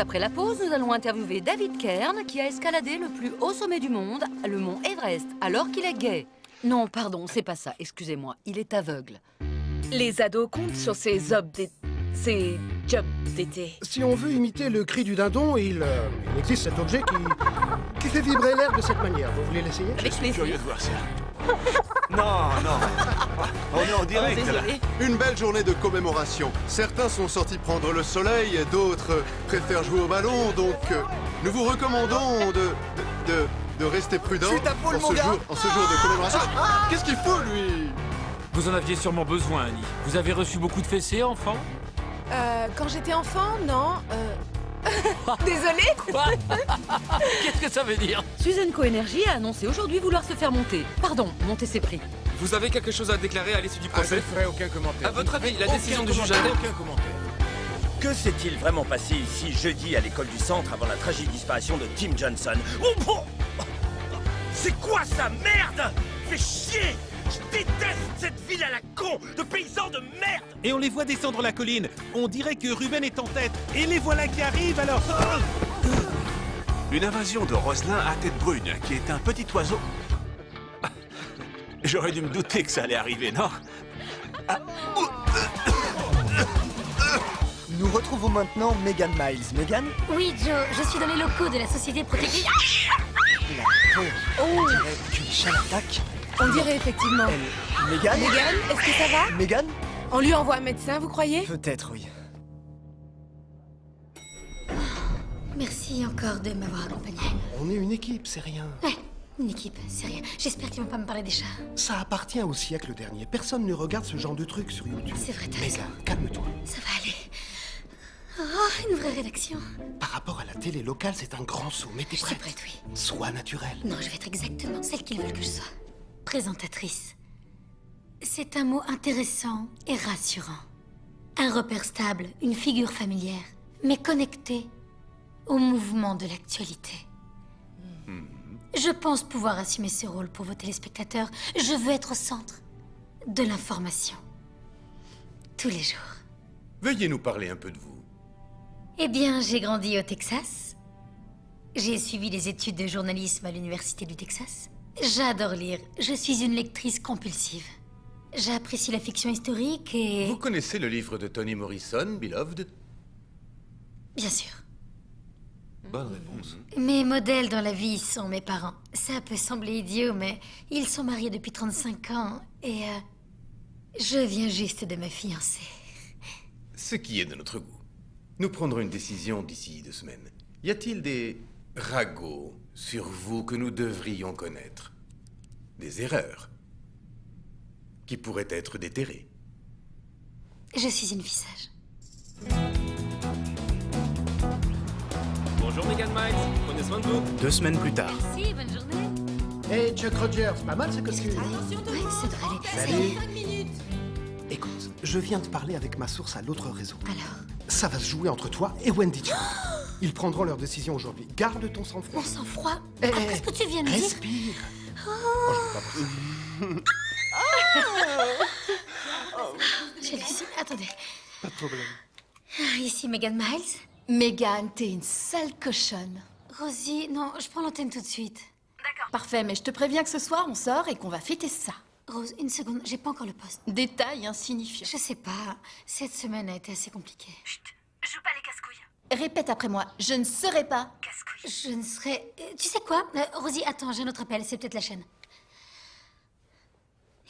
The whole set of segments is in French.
Après la pause, nous allons interviewer David Kern, qui a escaladé le plus haut sommet du monde, le mont Everest, alors qu'il est gay. Non, pardon, c'est pas ça, excusez-moi, il est aveugle. Les ados comptent sur ces jobs d'été. Si on veut imiter le cri du dindon, il existe cet objet qui fait vibrer l'air de cette manière. Vous voulez l'essayer? Avec plaisir. Curieux de voir ça. Non, non. On est en direct, là. Désolé. Une belle journée de commémoration. Certains sont sortis prendre le soleil, d'autres préfèrent jouer au ballon, donc nous vous recommandons de rester prudents en ce jour de commémoration. Qu'est-ce qu'il faut, lui? Vous en aviez sûrement besoin, Annie. Vous avez reçu beaucoup de fessées, enfant? Quand j'étais enfant, non. Désolée. Quoi? Qu'est-ce que ça veut dire? Susan Coenergy a annoncé aujourd'hui vouloir se faire monter. Pardon, monter ses prix. Vous avez quelque chose à déclarer à l'issue du procès? Je ne ferai aucun commentaire. À votre avis, la décision du juge a-t-elle... Aucun commentaire. Que s'est-il vraiment passé ici jeudi à l'école du centre avant la tragique disparition de Tim Johnson? Oh, bon. C'est quoi ça, merde? Fais chier! Je déteste cette ville à la con de paysans de merde! Et on les voit descendre la colline. On dirait que Ruben est en tête. Et les voilà qui arrivent alors. Une invasion de Roselin à tête brune, qui est un petit oiseau. J'aurais dû me douter que ça allait arriver, non? Nous retrouvons maintenant Megan Miles. Megan? Oui, Joe, je suis dans les locaux de la société protégée. La pauvre. On dirait qu'une chaîne attaque. On dirait effectivement. Megan? Megan, est-ce que ça va? Megan? On lui envoie un médecin, vous croyez? Peut-être, oui. Merci encore de m'avoir accompagné. On est une équipe, c'est rien. Ouais, une équipe, c'est rien. J'espère qu'ils vont pas me parler des chats. Ça appartient au siècle dernier. Personne ne regarde ce genre de trucs sur YouTube. C'est vrai, t'as raison. Megan, calme-toi. Ça va aller. Oh, une vraie rédaction. Par rapport à la télé locale, c'est un grand saut. Mais t'es Je suis prête? prête, oui. Sois naturelle. Non, je vais être exactement celle qu'ils veulent que je sois. Présentatrice. C'est un mot intéressant et rassurant. Un repère stable, une figure familière, mais connectée au mouvement de l'actualité. Je pense pouvoir assumer ce rôle pour vos téléspectateurs. Je veux être au centre de l'information. Tous les jours. Veuillez nous parler un peu de vous. Eh bien, j'ai grandi au Texas. J'ai suivi des études de journalisme à l'Université du Texas. J'adore lire. Je suis une lectrice compulsive. J'apprécie la fiction historique et... Vous connaissez le livre de Toni Morrison, Beloved? Bien sûr. Bonne réponse. Mes modèles dans la vie sont mes parents. Ça peut sembler idiot, mais ils sont mariés depuis 35 ans et... je viens juste de me fiancer. Ce qui est de notre goût. Nous prendrons une décision d'ici 2 semaines. Y a-t-il des ragots sur vous que nous devrions connaître? Des erreurs qui pourraient être déterrées? Je suis une fille sage. Bonjour Megan Miles, prenez soin de vous. 2 semaines plus tard. Merci, bonne journée. Hey, Chuck Rogers, pas mal ce costume. Oui, ça devrait aller. Salut. Écoute, je viens de parler avec ma source à l'autre réseau. Alors, Ça va se jouer entre toi et Wendy Chandler. Ils prendront leur décision aujourd'hui. Garde ton sang-froid. mon sang-froid. Eh, Après ce que tu viens de dire... Respire. Oh, je peux pas pour ça. J'hallucine. Attendez. Pas de problème. Ici Megan Miles. Megan, t'es une sale cochonne. Rosie, non, je prends l'antenne tout de suite. Parfait, mais je te préviens que ce soir, on sort et qu'on va fêter ça. Rose, une seconde, j'ai pas encore le poste. Détail insignifiant. Je sais pas, cette semaine a été assez compliquée. Joue pas les casse-couilles. Répète après moi, je ne serai pas. Casse-couilles. Je ne serai... tu sais quoi Rosie, attends, j'ai un autre appel, c'est peut-être la chaîne.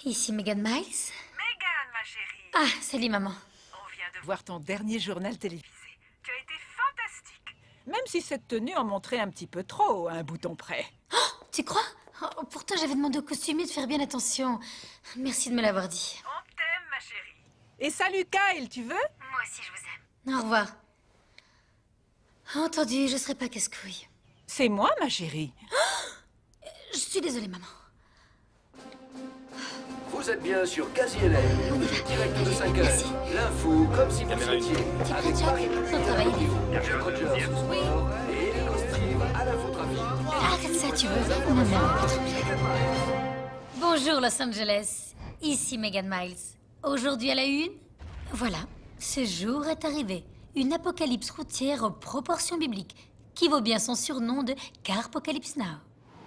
Ici Megan Miles. Megan, ma chérie. Ah, salut maman. On vient de Voir ton dernier journal télévisé. Tu as été fantastique. Même si cette tenue en montrait un petit peu trop, à un bouton près. Tu crois pourtant, j'avais demandé au costumier de faire bien attention. Merci de me l'avoir dit. On t'aime, ma chérie. Et salut Kyle, tu veux? Moi aussi, je vous aime. Au revoir. Entendu, je serai pas casse-couille. C'est moi, ma chérie. Je suis désolée, maman. Vous êtes bien sur Quasi-LA, direct de 5 heures. L'info comme si vous étiez avec Paris. On travaille. Chuck Rogers, sport et les costumes à l'infotrafic. Arrête ça, tu veux. Non, non. Bonjour, Los Angeles. Ici Megan Miles. Aujourd'hui à la une, voilà, ce jour est arrivé. une apocalypse routière aux proportions bibliques, qui vaut bien son surnom de Carpocalypse Now.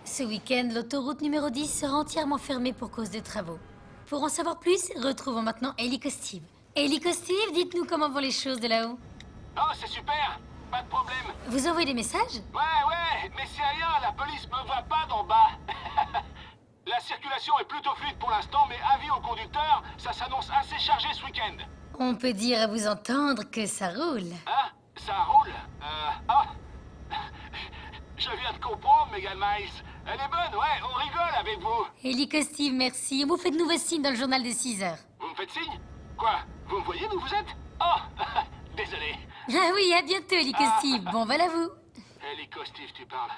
Ce week-end, l'autoroute numéro 10 sera entièrement fermée pour cause de travaux. Pour en savoir plus, retrouvons maintenant Ellie Steve. Ellie Steve, dites-nous comment vont les choses de là-haut. Oh, c'est super. Pas de problème. Vous envoyez des messages? Ouais, mais c'est rien, la police me voit pas d'en bas. La circulation est plutôt fluide pour l'instant, mais avis au conducteur, ça s'annonce assez chargé ce week-end. On peut dire à vous entendre que ça roule. Hein? Ça roule? Je viens de comprendre, Megan Miles. Elle est bonne, ouais, on rigole avec vous. Ellie Steve, merci. On vous fait de nouveaux signes dans le journal de 6 heures. Vous me faites signe? Quoi? Vous me voyez d'où vous êtes? Oh, désolé. Ah oui, à bientôt, Ellie Steve. Bon, voilà vous. Ellie Steve, tu parles.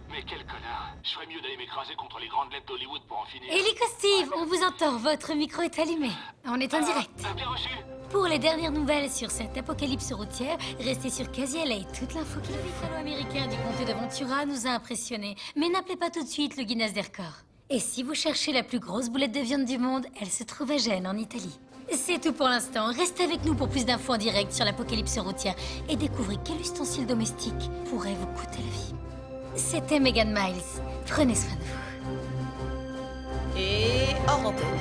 Mais quel connard. Je ferais mieux d'aller m'écraser contre les grandes lettres d'Hollywood pour en finir. Ellie Steve, on vous entend. Votre micro est allumé. On est en direct. Bien reçu. Pour les dernières nouvelles sur cette apocalypse routière, restez sur Quasi LA. Toute l'info qu'il le fellow américain du comté de Ventura nous a impressionnés. Mais n'appelez pas tout de suite le Guinness des records. Et si vous cherchez la plus grosse boulette de viande du monde, elle se trouve à Gênes, en Italie. C'est tout pour l'instant. Restez avec nous pour plus d'infos en direct sur l'apocalypse routière et découvrez quel ustensile domestique pourrait vous coûter la vie. C'était Megan Miles. Prenez soin de vous. Et hors antenne.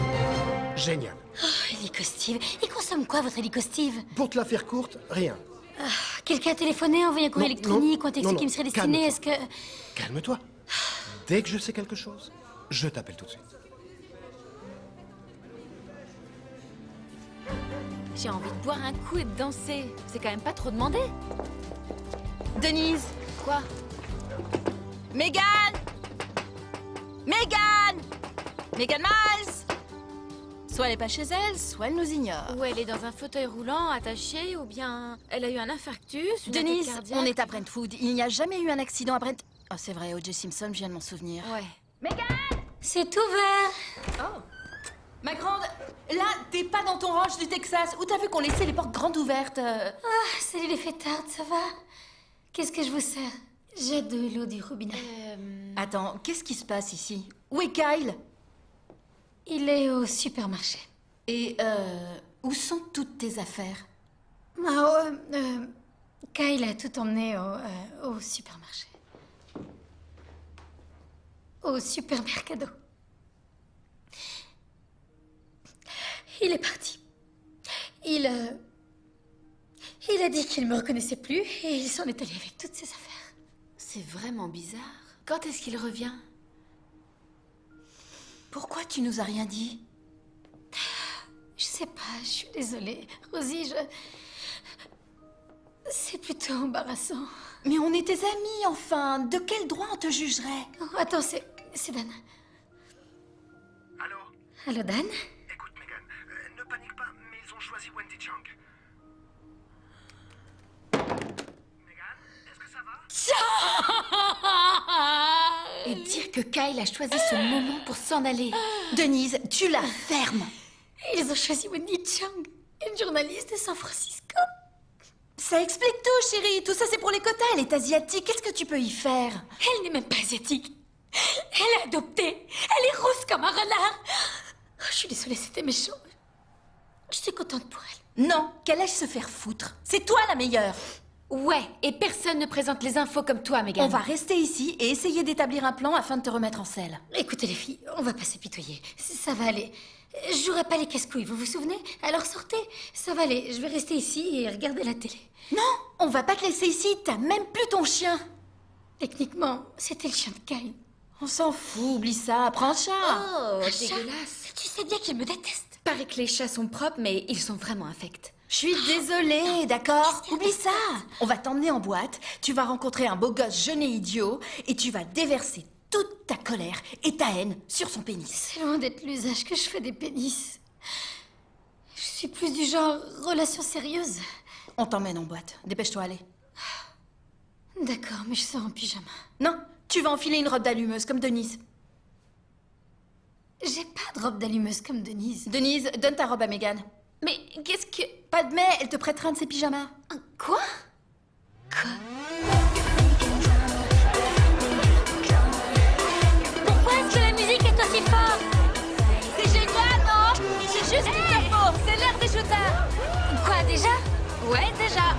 Génial. Oh, Ellie Steve. Il consomme quoi, votre Ellie Steve? Pour te la faire courte, rien. Quelqu'un a téléphoné, envoyé un courrier électronique, ou un texto non, qui me serait destiné? Est-ce que... Calme-toi. Dès que je sais quelque chose, je t'appelle tout de suite. J'ai envie de boire un coup et de danser. C'est quand même pas trop demandé. Denise. Quoi? Megan! Megan! Megan Miles! Soit elle est pas chez elle, soit elle nous ignore. Ou elle est dans un fauteuil roulant, attachée, ou bien elle a eu un infarctus, une Denise, attaque cardiaque. on est à Brentwood. Il n'y a jamais eu un accident à Brent... Oh, c'est vrai, O.J. Simpson, je viens de m'en souvenir. Ouais. Megan! C'est ouvert. Oh. Ma grande, là, t'es pas dans ton ranch du Texas, où t'as vu qu'on laissait les portes grandes ouvertes. Salut les fêtardes, ça va? Qu'est-ce que je vous sers? J'ai de l'eau du robinet. Attends, qu'est-ce qui se passe ici? Où est Kyle? Il est au supermarché. Et, où sont toutes tes affaires? Kyle a tout emmené au supermarché. Au supermercado. Il est parti. Il a dit qu'il me reconnaissait plus et il s'en est allé avec toutes ses affaires. C'est vraiment bizarre. Quand est-ce qu'il revient? Pourquoi tu nous as rien dit? Je sais pas, je suis désolée. Rosie, c'est plutôt embarrassant. Mais on est tes amis, enfin. De quel droit on te jugerait? Oh, attends, c'est Dan. Allô? Allô, Dan? Écoute, Megan, ne panique pas, mais ils ont choisi Wendy Chung. Megan, est-ce que ça va? Et dire que Kyle a choisi ce moment pour s'en aller. Denise, tu la fermes. Ils ont choisi Wendy Chung, une journaliste de San Francisco. Ça explique tout, chérie. Tout ça, c'est pour les quotas. Elle est asiatique. Qu'est-ce que tu peux y faire? Elle n'est même pas asiatique. Elle est adoptée. Elle est rousse comme un renard. Oh, je suis désolée, c'était méchant. Je suis contente pour elle. Non, qu'elle aille se faire foutre. C'est toi la meilleure. Ouais, et personne ne présente les infos comme toi, Megan. On va rester ici et essayer d'établir un plan afin de te remettre en selle. Écoutez les filles, on va pas s'apitoyer. Ça va aller. Je jouerai pas les casse-couilles, vous vous souvenez? Alors sortez. Ça va aller, je vais rester ici et regarder la télé. Non, on va pas te laisser ici, t'as même plus ton chien. Techniquement, c'était le chien de Kyle. On s'en fout, oublie ça, prends un chat. Oh, Un chat? dégueulasse. Tu sais bien qu'il me déteste. Paraît que les chats sont propres, mais ils sont vraiment infects. Je suis désolée, d'accord? Oublie ça. On va t'emmener en boîte, tu vas rencontrer un beau gosse jeune et idiot, et tu vas déverser toute ta colère et ta haine sur son pénis. C'est loin d'être l'usage que je fais des pénis. Je suis plus du genre relation sérieuse. On t'emmène en boîte, dépêche-toi, allez. D'accord, mais je sors en pyjama. Non, tu vas enfiler une robe d'allumeuse comme Denise. J'ai pas de robe d'allumeuse comme Denise. Denise, donne ta robe à Megan. Mais qu'est-ce que... Pas de mais, elle te prêtera un de ses pyjamas. Quoi? Pourquoi est-ce que la musique est aussi forte? C'est génial, non? C'est juste une info, c'est l'heure des shooters. Quoi, déjà? Ouais, déjà.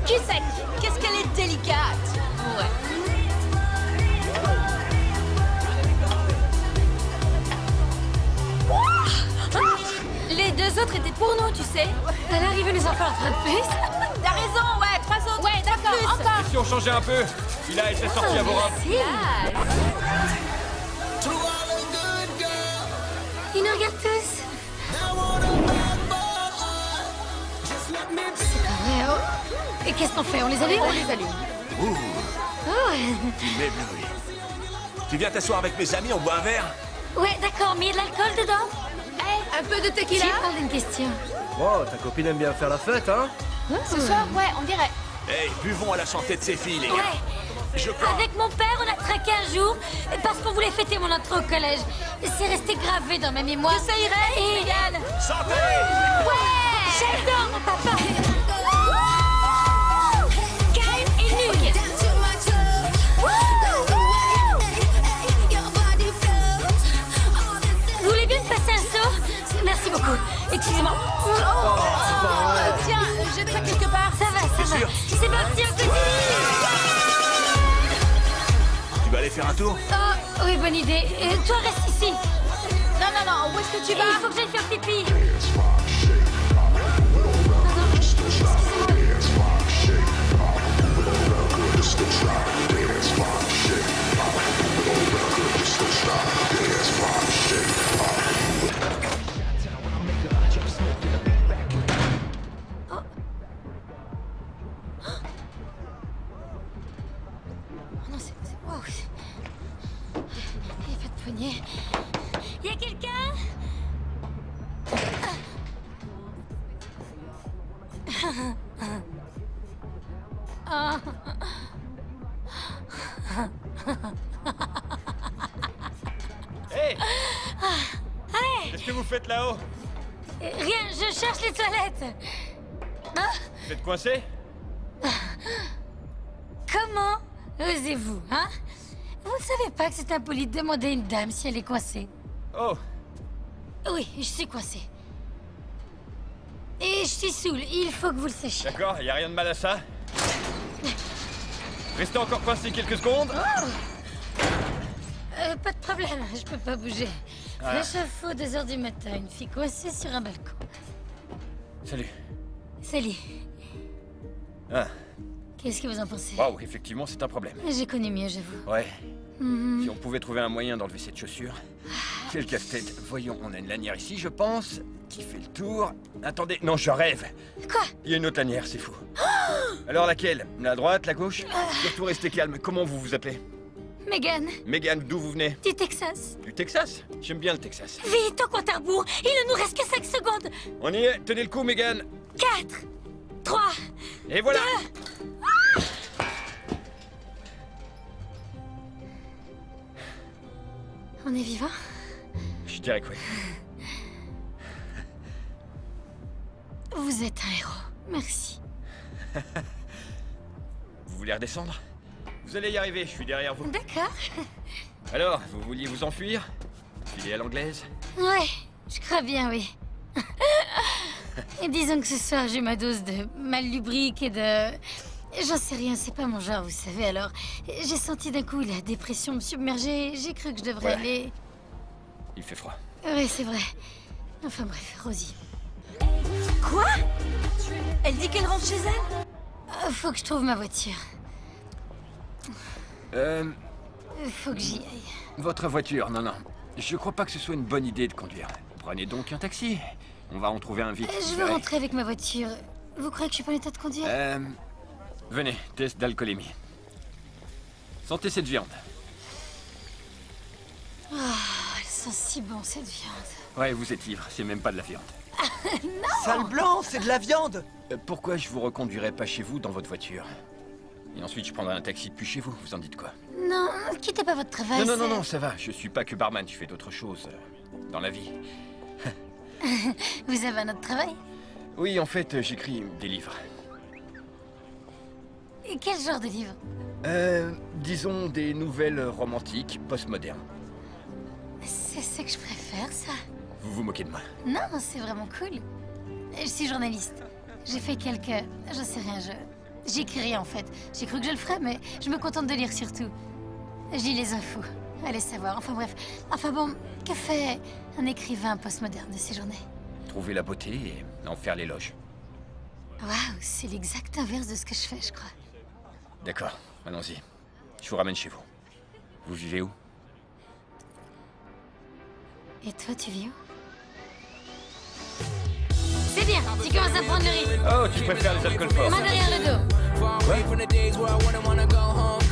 Cul sec. Qu'est-ce qu'elle est délicate. Ouais. Les deux autres étaient pour nous, tu sais. À l'arrivée, nous en faire un de plus. T'as raison, ouais, 3 autres. Ouais, d'accord, encore. Et si on changeait un peu? Il a été sorti à vos robes. Ils nous regardent tous. C'est pas vrai, oh. Et qu'est-ce qu'on fait? On les allume? On les allume. Ouh, Oh, tu m'éblouis. Tu viens t'asseoir avec mes amis, on boit un verre? ouais, d'accord, mais il y a de l'alcool dedans? Un peu de tequila. J'ai parlé d'une question. Oh, ta copine aime bien faire la fête, hein? Ce soir, ouais, on dirait. Hey, buvons à la santé de ces filles, les gars. Ouais. Je crois. Avec mon père, on a traqué un jour parce qu'on voulait fêter mon entrée au collège. C'est resté gravé dans ma mémoire. Que ça irait, Et... Yann. Santé! Ouais! J'adore mon papa! Kyle et Nuke! Vous voulez bien me passer un seau? Merci beaucoup. Excusez-moi. Tiens, jette ça quelque part. Ça va, ça va. sûr. C'est parti, on continue! Tu vas aller faire un tour? Oh, oui, bonne idée. Toi, reste ici. Non, non, non, où est-ce que tu Il vas? faut que j'aille faire pipi. Oh non, c'est... Wow. Il n'y a pas de poignée. Il y a quelqu'un? Hé! Allez! Qu'est-ce que vous faites là-haut? Rien, je cherche les toilettes. Ah, Vous êtes coincé? comment osez-vous, hein? Vous ne savez pas que c'est impoli de demander à une dame si elle est coincée? Oh! Oui, je suis coincée. Et je suis saoule, il faut que vous le sachiez. D'accord, y a rien de mal à ça. Restez encore coincé quelques secondes. Pas de problème, je peux pas bouger. Voilà. L'échafaud, 2h du matin, une fille coincée sur un balcon. Salut. Salut, Ah, qu'est-ce que vous en pensez? waouh, effectivement, c'est un problème. J'ai connu mieux, j'avoue. Ouais. Mhm. Si on pouvait trouver un moyen d'enlever cette chaussure. Quel casse-tête. Voyons, on a une lanière ici, je pense, qui fait le tour. Attendez, non, je rêve. Quoi? Il y a une autre lanière, c'est fou. Alors laquelle? La droite, la gauche? Surtout restez calme. Comment vous vous appelez? Megan, Megan, d'où vous venez? du Texas. Du Texas? J'aime bien le Texas. Vite, au compte à rebours, il ne nous reste que 5 secondes. On y est, tenez le coup, Megan. 4, 3, Et voilà. On est vivant? Je dirais que oui. Vous êtes un héros, merci. Vous voulez redescendre? Vous allez y arriver, je suis derrière vous. D'accord. Alors, vous vouliez vous enfuir? Filer à l'anglaise? Ouais, je crois bien, oui. Et disons que ce soir, j'ai ma dose de mal lubrique et de... J'en sais rien, c'est pas mon genre, vous savez, alors... J'ai senti d'un coup la dépression me submerger, j'ai cru que je devrais aller... Il fait froid. Oui, c'est vrai. Enfin bref, Rosie. Quoi? Elle dit qu'elle rentre chez elle? Faut que je trouve ma voiture. Faut que j'y aille. Votre voiture, non, non. Je crois pas que ce soit une bonne idée de conduire. Prenez donc un taxi. On va en trouver un vite. Je vous veux verrez. rentrer avec ma voiture. Vous croyez que je suis pas en état de conduire? Venez, test d'alcoolémie. Sentez cette viande. Oh, elle sent si bon, cette viande. Ouais, vous êtes ivre, c'est même pas de la viande. Non! Sale blanc, c'est de la viande! Pourquoi je vous reconduirais pas chez vous dans votre voiture? Et ensuite je prendrai un taxi depuis chez vous, vous en dites quoi? Non, quittez pas votre travail. Non, non, non, c'est- non, ça va, je suis pas que barman, je fais d'autres choses dans la vie. Vous avez un autre travail? Oui, en fait, j'écris des livres. Et quel genre de livre? Disons des nouvelles romantiques, postmodernes. C'est ce que je préfère, ça. Vous vous moquez de moi. Non, c'est vraiment cool. Je suis journaliste. J'ai fait quelques... Je sais rien, J'écris rien en fait. J'ai cru que je le ferais, mais je me contente de lire surtout. Je lis les infos. Allez savoir. Enfin bref. Enfin bon, que fait un écrivain postmoderne de ces journées? Trouver la beauté et en faire l'éloge. Waouh, c'est l'exact inverse de ce que je fais, je crois. D'accord, allons-y. Je vous ramène chez vous. Vous vivez où? Et toi, tu vis où? C'est bien, tu commences à prendre le rythme. Oh, tu préfères les alcools forts. Main derrière le dos. Quoi?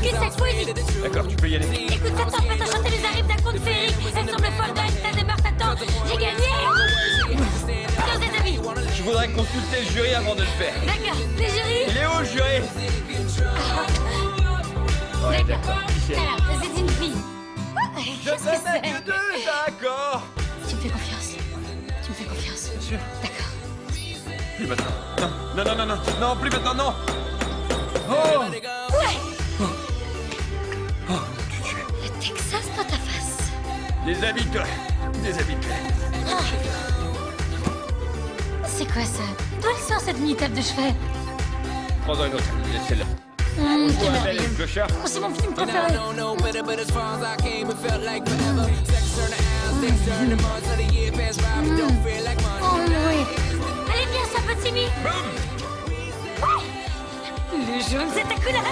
Que ça couille. D'accord, tu peux y aller. Écoute, ça t'empêche de chanter les arrives d'un conte féerique. Elle semble folle dans une tête de meurtre. Attends, j'ai gagné. Dans des avis. Je voudrais consulter le jury avant de le faire. D'accord, les jurys. Il est où, le jury? Ouais, d'accord. Alors, c'est une fille. Je Qu'est-ce que sais c'est? que deux, d'accord. Tu me fais confiance. Tu me fais confiance. Bien sûr. D'accord. Plus maintenant. Non, non, non, non, non, plus maintenant, non. Oh! Ouais. Oh, tu es. Le Texas dans ta face. Déshabille-toi. Déshabille-toi. C'est quoi ça? D'où elle sort cette mini table de chevet? Prends-en une autre. Laisse celle-là. C'est merveilleux. Le clochard. Oh, c'est mon film préféré. Oh oui. Allez, viens, ça peut Timmy. Ouais. Le jaune, c'est ta couleur.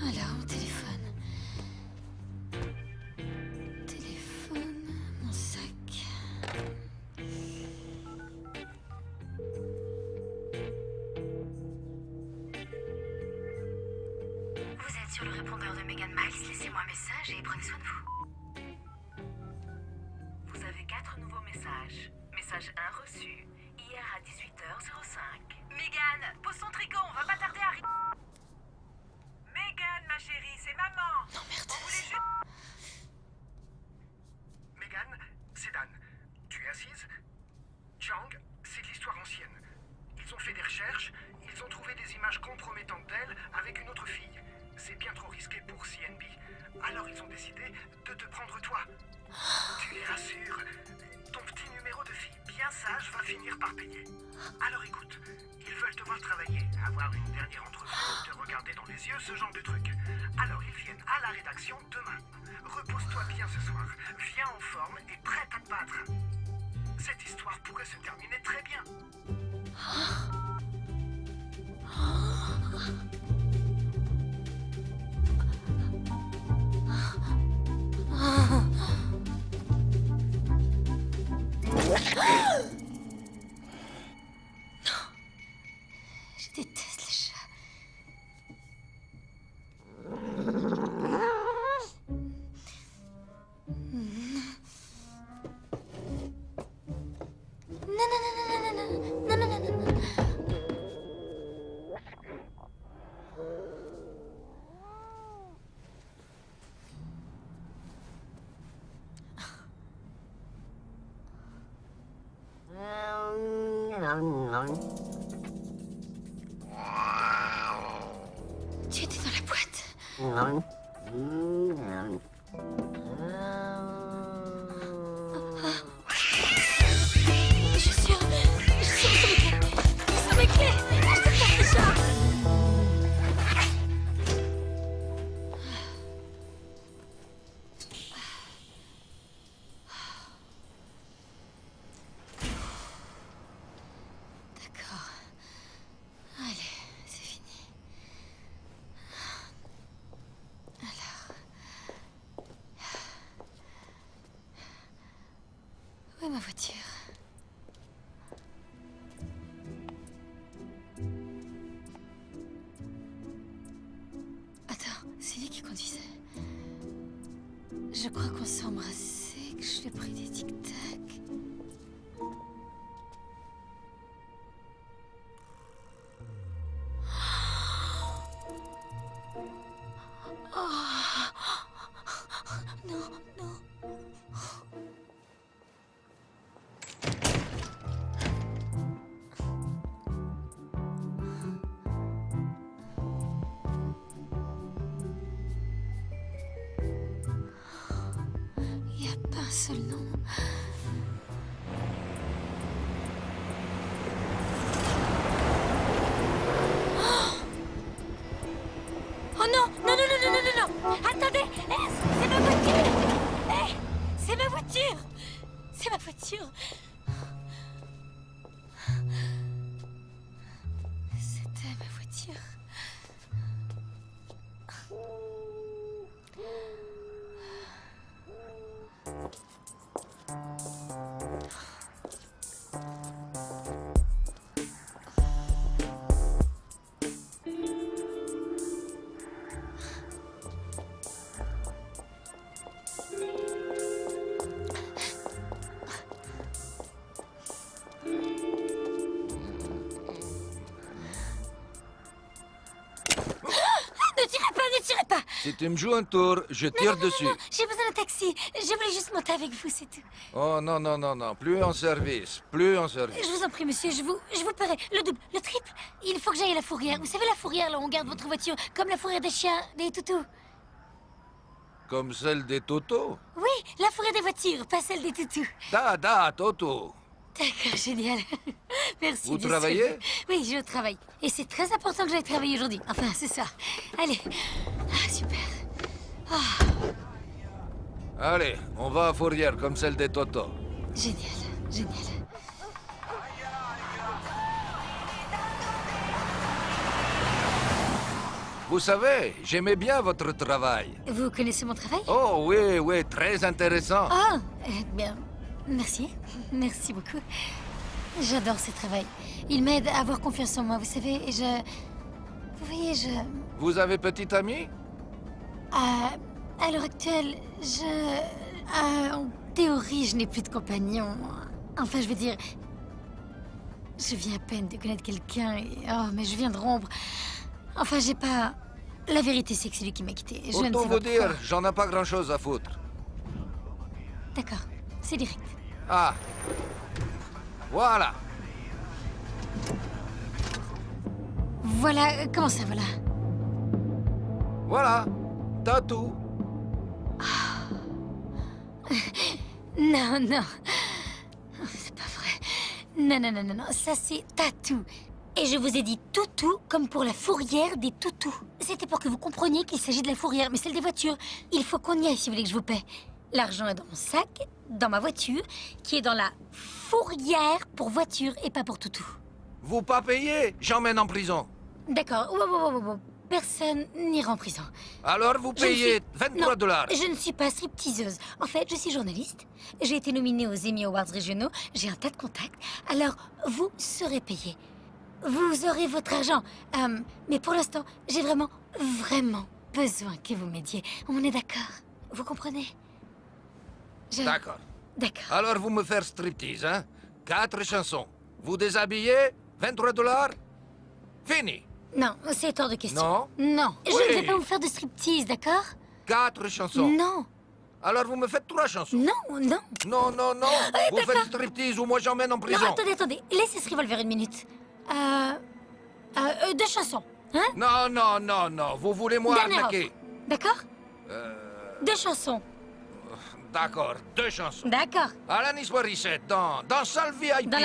Alors, mon téléphone. Téléphone, mon sac. Vous êtes sur le répondeur de Megan Miles, laissez-moi un message et prenez soin de vous. Vous avez 4 nouveaux messages. Message 1 reçu, hier à 18h05. Megan, pose ton tricot, on va pas tarder à arriver. Megan, ma chérie, c'est maman. Non, merde. On voulait juste... Megan, c'est Dan. Tu es assise? Chang, c'est de l'histoire ancienne. Ils ont fait des recherches, ils ont trouvé des images compromettantes d'elle avec une autre fille. C'est bien trop risqué pour CNB. Alors ils ont décidé de te prendre toi. Tu les rassures. Ton petit numéro de fille bien sage va finir par payer. Alors écoute, ils veulent te voir travailler, avoir une dernière entrevue, te regarder dans les yeux, ce genre de truc. Alors ils viennent à la rédaction demain. Repose-toi bien ce soir, viens en forme et prête à te battre. Cette histoire pourrait se terminer très bien. Je déteste les chats. Non, non, non, non, non, non, non, non, non, non, non. Tu étais dans la boîte. Je suis sur mes clés. Je te casse déjà. Je crois qu'on s'est embrassé, que je l'ai pris des tic-tac. Non, non. Il n'y a pas un seul nom. Oh non, non, non, non, non, non, non, non. Attendez, c'est ma voiture. C'est ma voiture. C'est ma voiture. C'était ma voiture. Ne tirez pas. Si tu me joues un tour, je tire dessus. Non, j'ai besoin d'un taxi. Je voulais juste monter avec vous, c'est tout. Oh non, non, non, non. Plus en service. Plus en service. Je vous en prie, monsieur, je vous paierai le double, le triple. Il faut que j'aille à la fourrière. Vous savez, la fourrière, là où on garde votre voiture, comme la fourrière des chiens, des toutous. Comme celle des Toto. Oui, la fourrière des voitures, pas celle des toutous. Da, Toto. D'accord, génial. Merci. Vous bien travaillez? sûr. Oui, je travaille. Et c'est très important que j'aille travailler aujourd'hui. Enfin, c'est ça. Allez. Ah, super. Allez, on va à fourrière comme celle des Toto. Génial, génial. Vous savez, j'aimais bien votre travail. Vous connaissez mon travail? Oh oui, oui, très intéressant. Oh, bien. Merci. Merci beaucoup. J'adore ce travail. Il m'aide à avoir confiance en moi, vous savez, et je... Vous voyez, Vous avez petite amie? À l'heure actuelle, en théorie, je n'ai plus de compagnon. Enfin, je veux dire... Je viens à peine de connaître quelqu'un et... Oh, mais je viens de rompre. Enfin, j'ai pas... La vérité, c'est que c'est lui qui m'a quitté. Je ne Autant sais vous pas dire, pourquoi. j'en ai pas grand-chose à foutre. D'accord, c'est direct. Ah. Voilà. Voilà, comment ça, voilà? Voilà. T'as tout. Non, non. C'est pas vrai. Non, non, non, non, non. Ça, c'est tatou. Et je vous ai dit toutou comme pour la fourrière des toutous. C'était pour que vous compreniez qu'il s'agit de la fourrière, mais celle des voitures. Il faut qu'on y aille si vous voulez que je vous paie. L'argent est dans mon sac, dans ma voiture, qui est dans la fourrière pour voiture et pas pour toutou. Vous pas payez, j'emmène en prison. D'accord. Wow. Personne n'ira en prison. Alors vous payez 23 dollars. Je ne suis pas stripteaseuse. En fait, je suis journaliste. J'ai été nominée aux Emmy Awards régionaux. J'ai un tas de contacts. Alors, vous serez payé. Vous aurez votre argent. Mais pour l'instant, j'ai vraiment besoin que vous m'aidiez. On est d'accord? Vous comprenez? D'accord. D'accord. Alors vous me faites striptease, hein? 4 chansons. Vous déshabillez, 23 dollars. Fini. Non, c'est hors de question. Non? Non. Je ne vais pas vous faire de striptease, d'accord? 4 chansons. Non. Alors vous me faites 3 chansons. Non. Non. Vous faites striptease ou moi j'emmène en prison. Non, attendez. Laissez ce revolver une minute. 2 chansons, hein? Non. Vous voulez moi Dernière arnaquer. offre. D'accord? 2 chansons. D'accord, 2 chansons. D'accord. Alanis Morissette, dans salle VIP.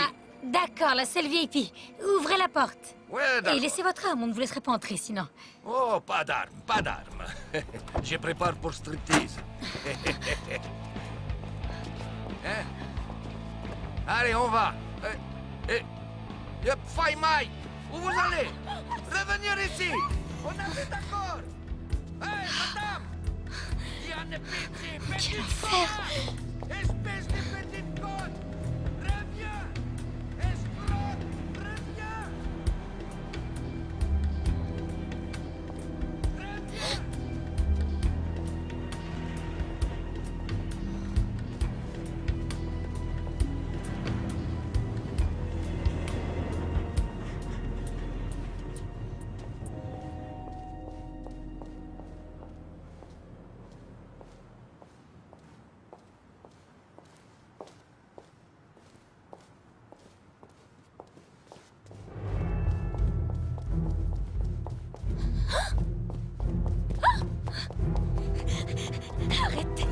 D'accord, la salle VIP. Ouvrez la porte. Ouais, d'accord. Et laissez votre arme, on ne vous laisserait pas entrer sinon. Oh, pas d'arme. Je prépare pour striptease. Hein? Allez, on va. Fight Mike, où vous allez? Revenir ici. On a fait d'accord. Hey, madame. Il y a une petite conne. Espèce de petite conne. Reviens. Escroc, reviens.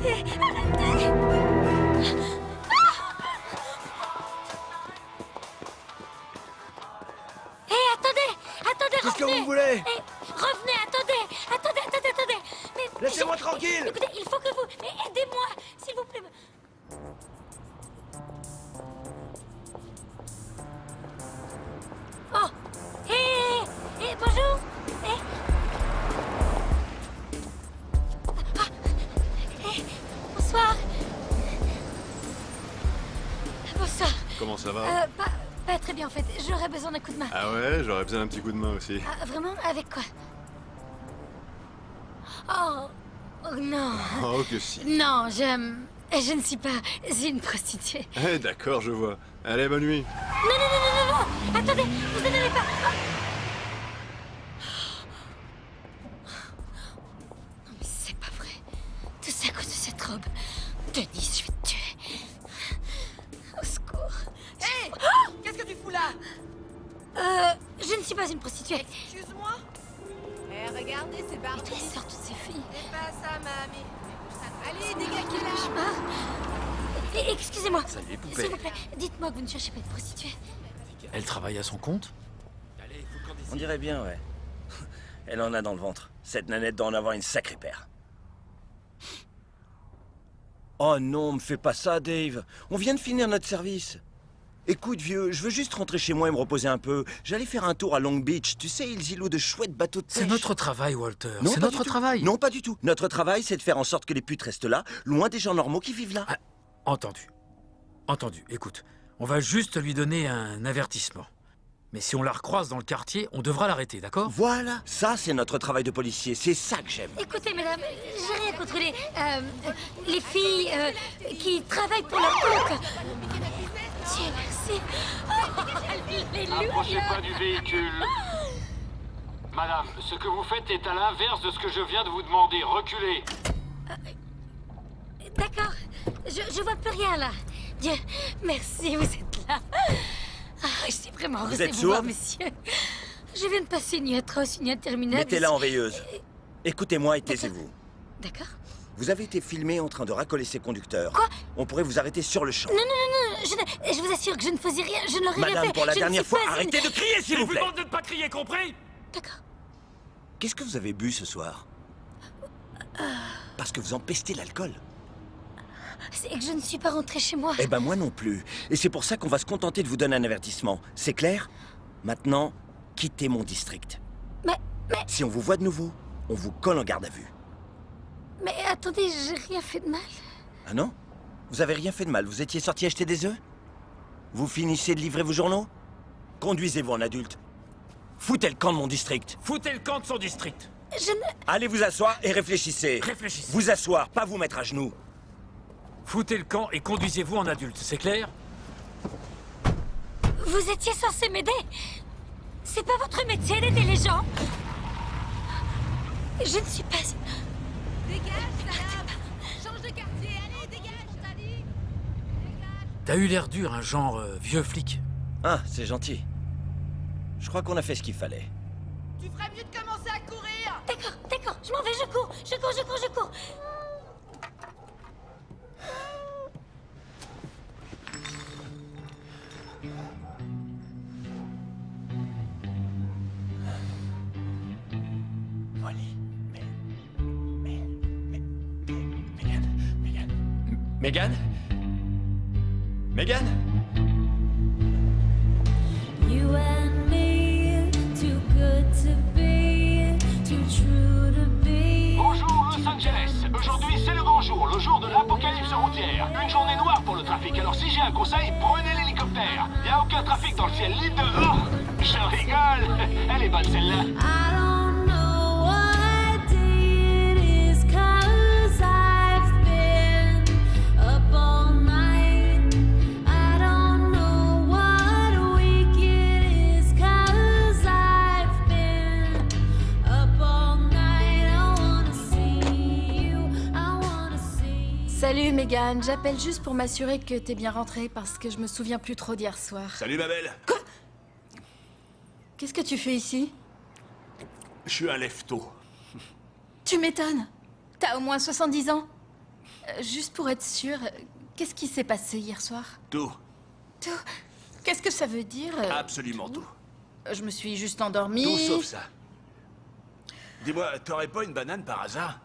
Arrêtez! Arrêtez! Hé, attendez! Attendez, Qu'est-ce que revenez! vous voulez? Hé, revenez, attendez! Attendez! Mais Laissez-moi tranquille! Écoutez, il faut que vous... Mais aidez-moi, s'il vous plaît! Oh! Hé, bonjour! Bonsoir! Bonsoir! Comment ça va? Pas très bien en fait, j'aurais besoin d'un coup de main. Ah ouais, j'aurais besoin d'un petit coup de main aussi. Vraiment? Avec quoi? Oh non! Oh que si. Non, je ne suis pas une prostituée. Eh d'accord, je vois. Allez, bonne nuit. Non! Attendez, vous n'allez pas... Non mais c'est pas vrai. Tout ça à cause de cette robe. Denise, je vais te tuer. Au secours. Hé! Qu'est-ce que tu fous là? Je ne suis pas une prostituée. Excuse-moi. Eh, regardez, c'est Barbie. Mais d'où elles sortent toutes ces filles? C'est pas ça, mamie. Allez, dégagez là. Cauchemar. Excusez-moi. Salut, les poupées. S'il vous plaît, dites-moi que vous ne cherchez pas de prostituée. Elle travaille à son compte? On dirait bien, ouais. Elle en a dans le ventre. Cette nanette doit en avoir une sacrée paire. Oh non, me fais pas ça, Dave. On vient de finir notre service. Écoute, vieux, je veux juste rentrer chez moi et me reposer un peu. J'allais faire un tour à Long Beach. Tu sais, ils y louent de chouettes bateaux de pêche. C'est notre travail, Walter. Non, C'est pas notre du tout. travail. Non, pas du tout. Notre travail, c'est de faire en sorte que les putes restent là, loin des gens normaux qui vivent là. Ah, entendu. Entendu. Écoute, on va juste lui donner un avertissement. Mais si on la recroise dans le quartier, on devra l'arrêter, d'accord? Voilà. Ça, c'est notre travail de policier. C'est ça que j'aime. Écoutez, mesdames, j'ai rien contre les filles qui travaillent pour leur compte. Dieu merci. N'approchez pas du véhicule. Madame, ce que vous faites est à l'inverse de ce que je viens de vous demander. Reculez. D'accord. Je vois plus rien là. Dieu merci, vous êtes là. Ah, je suis vraiment heureuse Vous de êtes vous voir, sourde? monsieur. Je viens de passer une nuit atroce, une nuit interminable. Mettez-la en veilleuse. Écoutez-moi et taisez-vous. D'accord. Vous avez été filmé en train de racoler ses conducteurs. Quoi? On pourrait vous arrêter sur le champ. Non, je vous assure que je ne faisais rien, je ne l'aurais rien fait. Madame, pour la Je ne dernière suis fois, pas arrêtez une- de crier, s'il vous plaît. de ne pas crier, compris? D'accord. Qu'est-ce que vous avez bu ce soir? Parce que vous empestez l'alcool. C'est que je ne suis pas rentrée chez moi. Eh ben moi non plus. Et c'est pour ça qu'on va se contenter de vous donner un avertissement. C'est clair? Maintenant, quittez mon district. Mais... Si on vous voit de nouveau, on vous colle en garde à vue. Mais attendez, j'ai rien fait de mal. Ah non? Vous avez rien fait de mal. Vous étiez sorti acheter des œufs? Vous finissez de livrer vos journaux? Conduisez-vous en adulte. Foutez le camp de mon district. Foutez le camp de son district. Je ne... Allez vous asseoir et réfléchissez. Réfléchissez. Vous asseoir, pas vous mettre à genoux. Foutez le camp et conduisez-vous en adulte, c'est clair? Vous étiez censé m'aider. C'est pas votre métier d'aider les gens. Je ne suis pas... Dégage, salope. Change de quartier. Allez, dégage, t'as dit. T'as eu l'air dur, un genre vieux flic. Ah, c'est gentil. Je crois qu'on a fait ce qu'il fallait. Tu ferais mieux de commencer à courir. D'accord, je m'en vais, je cours. Megan? Megan? You and me, too good to be, too true to be. Bonjour Los Angeles. Aujourd'hui c'est le grand jour, le jour de l'apocalypse routière. Une journée noire pour le trafic. Alors si j'ai un conseil, prenez l'hélicoptère. Y a aucun trafic dans le ciel, ni dehors. Je rigole. Elle est bonne celle-là. I don't know what day it is, 'cause I've been up all night. I don't know what week it is, 'cause I've been up all night. I wanna see you, I wanna see you. Salut Megan, j'appelle juste pour m'assurer que t'es bien rentrée parce que je me souviens plus trop d'hier soir. Salut ma belle. Qu'est-ce que tu fais ici? Je suis un lève-tôt. Tu m'étonnes. T'as au moins 70 ans. Juste pour être sûre, qu'est-ce qui s'est passé hier soir? Tout. Tout. Qu'est-ce que ça veut dire? Absolument tout. Je me suis juste endormie. Tout sauf ça. Dis-moi, t'aurais pas une banane par hasard?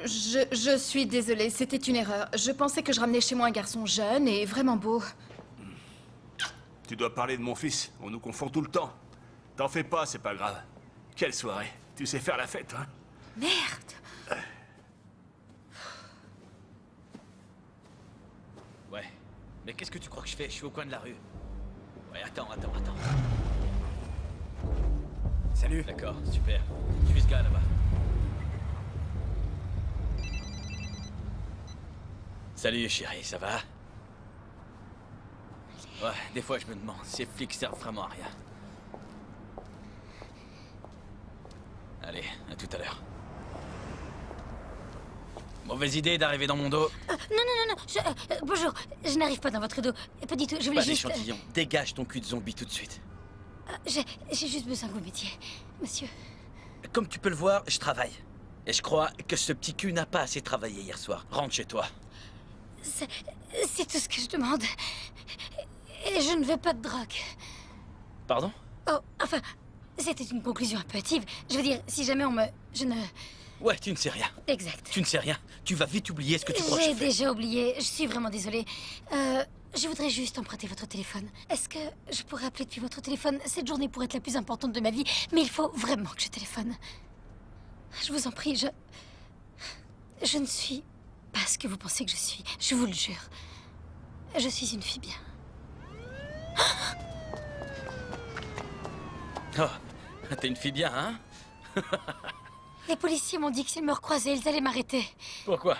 Je suis désolée, c'était une erreur. Je pensais que je ramenais chez moi un garçon jeune et vraiment beau. Tu dois parler de mon fils. On nous confond tout le temps. T'en fais pas, c'est pas grave. Quelle soirée. Tu sais faire la fête, hein? Merde. Ouais. Mais qu'est-ce que tu crois que je fais? Je suis au coin de la rue. Ouais, attends. Salut. D'accord, super. Je suis ce gars là-bas. Salut chérie, ça va? Ouais, des fois je me demande, ces flics servent vraiment à rien. Allez, à tout à l'heure. Mauvaise idée d'arriver dans mon dos. Non. Bonjour, je n'arrive pas dans votre dos. Pas du tout, je voulais Pas juste... d'échantillon. Dégage ton cul de zombie tout de suite. J'ai juste besoin que vous m'aidiez, monsieur. Comme tu peux le voir, je travaille. Et je crois que ce petit cul n'a pas assez travaillé hier soir. Rentre chez toi. C'est tout ce que je demande. Et je ne veux pas de drogue. Pardon? Oh, enfin, c'était une conclusion un peu hâtive. Je veux dire, si jamais on me... Je ne... Ouais, tu ne sais rien. Exact. Tu ne sais rien. Tu vas vite oublier ce que tu crois que je J'ai fais. déjà oublié. Je suis vraiment désolée. Je voudrais juste emprunter votre téléphone. Est-ce que je pourrais appeler depuis votre téléphone? Cette journée pourrait être la plus importante de ma vie, mais il faut vraiment que je téléphone. Je vous en prie, je ne suis pas ce que vous pensez que je suis. Je vous le jure. Je suis une fille bien. Oh, t'es une fille bien, hein? Les policiers m'ont dit que s'ils me recroisaient, ils allaient m'arrêter. Pourquoi?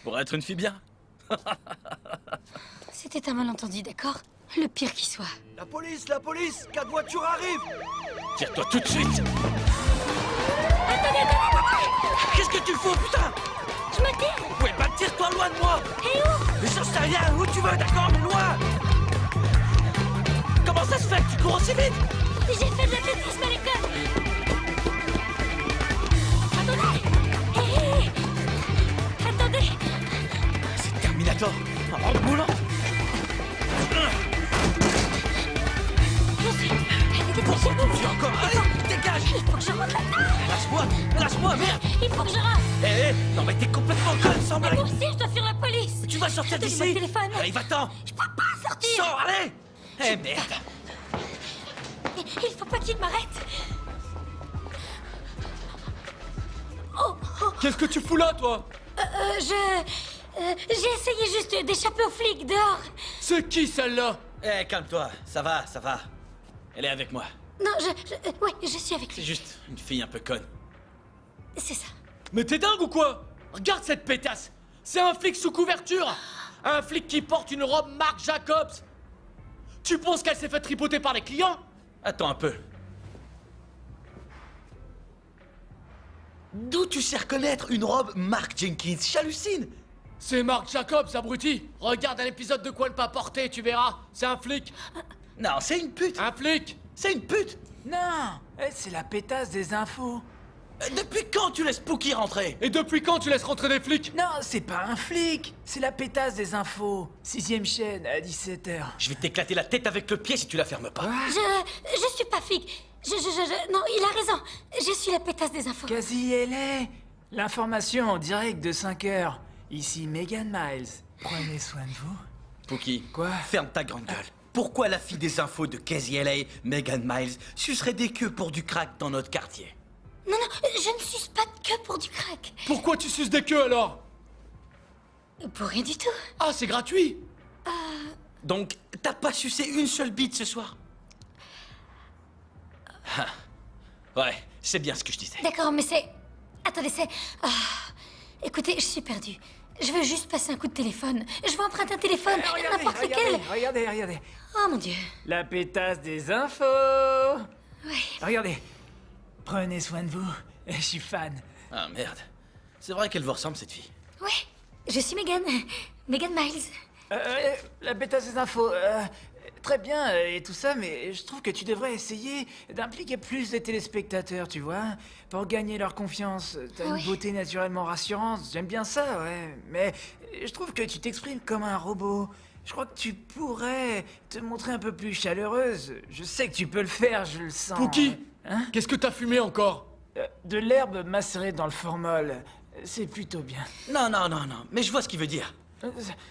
Pour être une fille bien? C'était un malentendu, d'accord? Le pire qui soit. La police! 4 voitures arrivent! Tire-toi tout de suite! Attendez! Qu'est-ce que tu fous, putain? Je me tire! Ouais, bah tire-toi loin de moi! Et où? Mais j'en sais rien, où tu veux, d'accord, mais loin! Comment ça se fait que tu cours aussi vite? J'ai fait de l'athlétisme à l'école! Attendez! Hé! Attendez! C'est Terminator, en rampe moulante! Tu encore? Allez, dégage! Il faut que je rentre là-dedans! Lâche-moi, merde! Il faut que je rentre! Hé, non mais t'es complètement conne, sans Mais blague! moi aussi, je dois fuir la police! Tu vas sortir Donnez-moi d'ici? le téléphone! Allez, va-t'en! Je peux pas sortir! Sors, allez! Eh merde! Il faut pas qu'il m'arrête! Oh! Qu'est-ce que tu fous là, toi? J'ai essayé juste d'échapper aux flics dehors! C'est qui celle-là? Eh, calme-toi, ça va. Elle est avec moi. Non, oui, je suis avec C'est lui. juste une fille un peu conne. C'est ça. Mais t'es dingue ou quoi? Regarde cette pétasse! C'est un flic sous couverture! Un flic qui porte une robe Marc Jacobs! Tu penses qu'elle s'est fait tripoter par les clients? Attends un peu. D'où tu sais reconnaître une robe Marc Jenkins? J'hallucine! C'est Marc Jacobs, abruti! Regarde un épisode de Quoi ne pas porter, tu verras! C'est un flic! Non, c'est une pute! Un flic! C'est une pute! Non, c'est la pétasse des infos. Depuis quand tu laisses Pookie rentrer? Et depuis quand tu laisses rentrer des flics? Non, c'est pas un flic, c'est la pétasse des infos. 6ème chaîne à 17h. Je vais t'éclater la tête avec le pied si tu la fermes pas. Je suis pas flic. Non, il a raison. Je suis la pétasse des infos. Quasi LA. L'information en direct de 5h. Ici Megan Miles. Prenez soin de vous. Pookie, Quoi? ferme ta grande gueule. Pourquoi la fille des infos de Casey LA, Megan Miles, sucerait des queues pour du crack dans notre quartier? Non, je ne suce pas de queue pour du crack. Pourquoi tu suces des queues alors? Pour rien du tout. Ah, c'est gratuit! Donc, t'as pas sucé une seule bite ce soir? Ah. Ouais, c'est bien ce que je disais. D'accord, mais c'est... Attendez, c'est... Écoutez, je suis perdue. Je veux juste passer un coup de téléphone. Je veux emprunter un téléphone, n'importe lequel. Regardez. Oh mon Dieu. La pétasse des infos. Ouais. Regardez. Prenez soin de vous. Je suis fan. Ah merde. C'est vrai qu'elle vous ressemble cette fille. Ouais, je suis Megan. Megan Miles. La pétasse des infos. très bien et tout ça, mais je trouve que tu devrais essayer d'impliquer plus les téléspectateurs, tu vois, pour gagner leur confiance. T'as une beauté naturellement rassurante, j'aime bien ça, ouais. Mais je trouve que tu t'exprimes comme un robot. Je crois que tu pourrais te montrer un peu plus chaleureuse. Je sais que tu peux le faire, je le sens. Pookie, hein? Qu'est-ce que t'as fumé encore? De l'herbe macérée dans le formol. C'est plutôt bien. Non, mais je vois ce qu'il veut dire.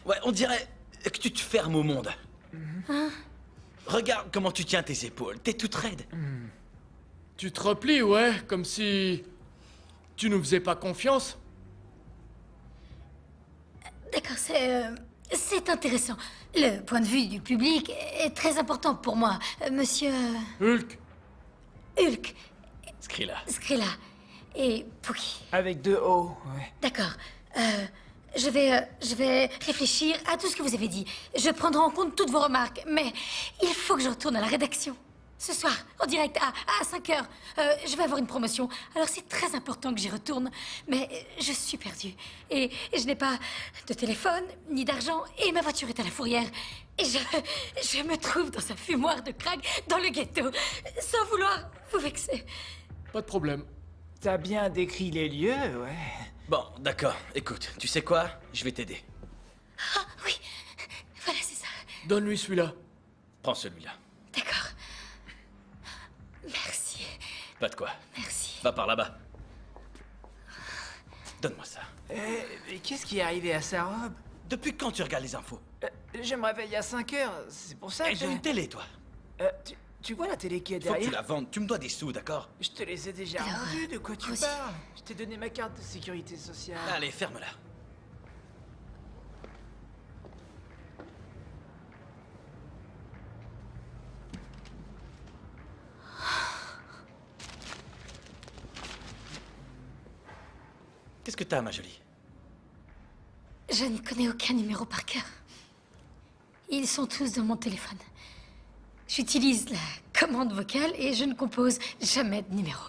Ouais, on dirait que tu te fermes au monde. Regarde comment tu tiens tes épaules, t'es toute raide. Tu te replies, ouais, comme si... tu nous faisais pas confiance. D'accord, c'est intéressant. Le point de vue du public est très important pour moi, monsieur... Hulk. Hulk. Skrilla. Et Pookie. Avec 2 O, ouais. D'accord. Je vais réfléchir à tout ce que vous avez dit. Je prendrai en compte toutes vos remarques, mais il faut que je retourne à la rédaction. Ce soir, en direct, à 5 heures, je vais avoir une promotion. Alors c'est très important que j'y retourne, mais je suis perdue. Et je n'ai pas de téléphone, ni d'argent, et ma voiture est à la fourrière. Et je me trouve dans un fumoir de crack dans le ghetto, sans vouloir vous vexer. Pas de problème. T'as bien décrit les lieux, ouais. Bon, d'accord. Écoute, tu sais quoi? Je vais t'aider. Ah, oui. Voilà, c'est ça. Donne-lui celui-là. Prends celui-là. D'accord. Merci. Pas de quoi. Merci. Va par là-bas. Donne-moi ça. Mais qu'est-ce qui est arrivé à sa robe? Depuis quand tu regardes les infos? Je me réveille à 5 heures, c'est pour ça que T'as une télé, toi? Tu vois la télé qui est Faut que derrière? tu la vendes, tu me dois des sous, d'accord? Je te les ai déjà rendus, de quoi tu parles? Je t'ai donné ma carte de sécurité sociale. Allez, ferme-la. Qu'est-ce que t'as, ma jolie? Je ne connais aucun numéro par cœur. Ils sont tous dans mon téléphone. J'utilise la commande vocale et je ne compose jamais de numéro.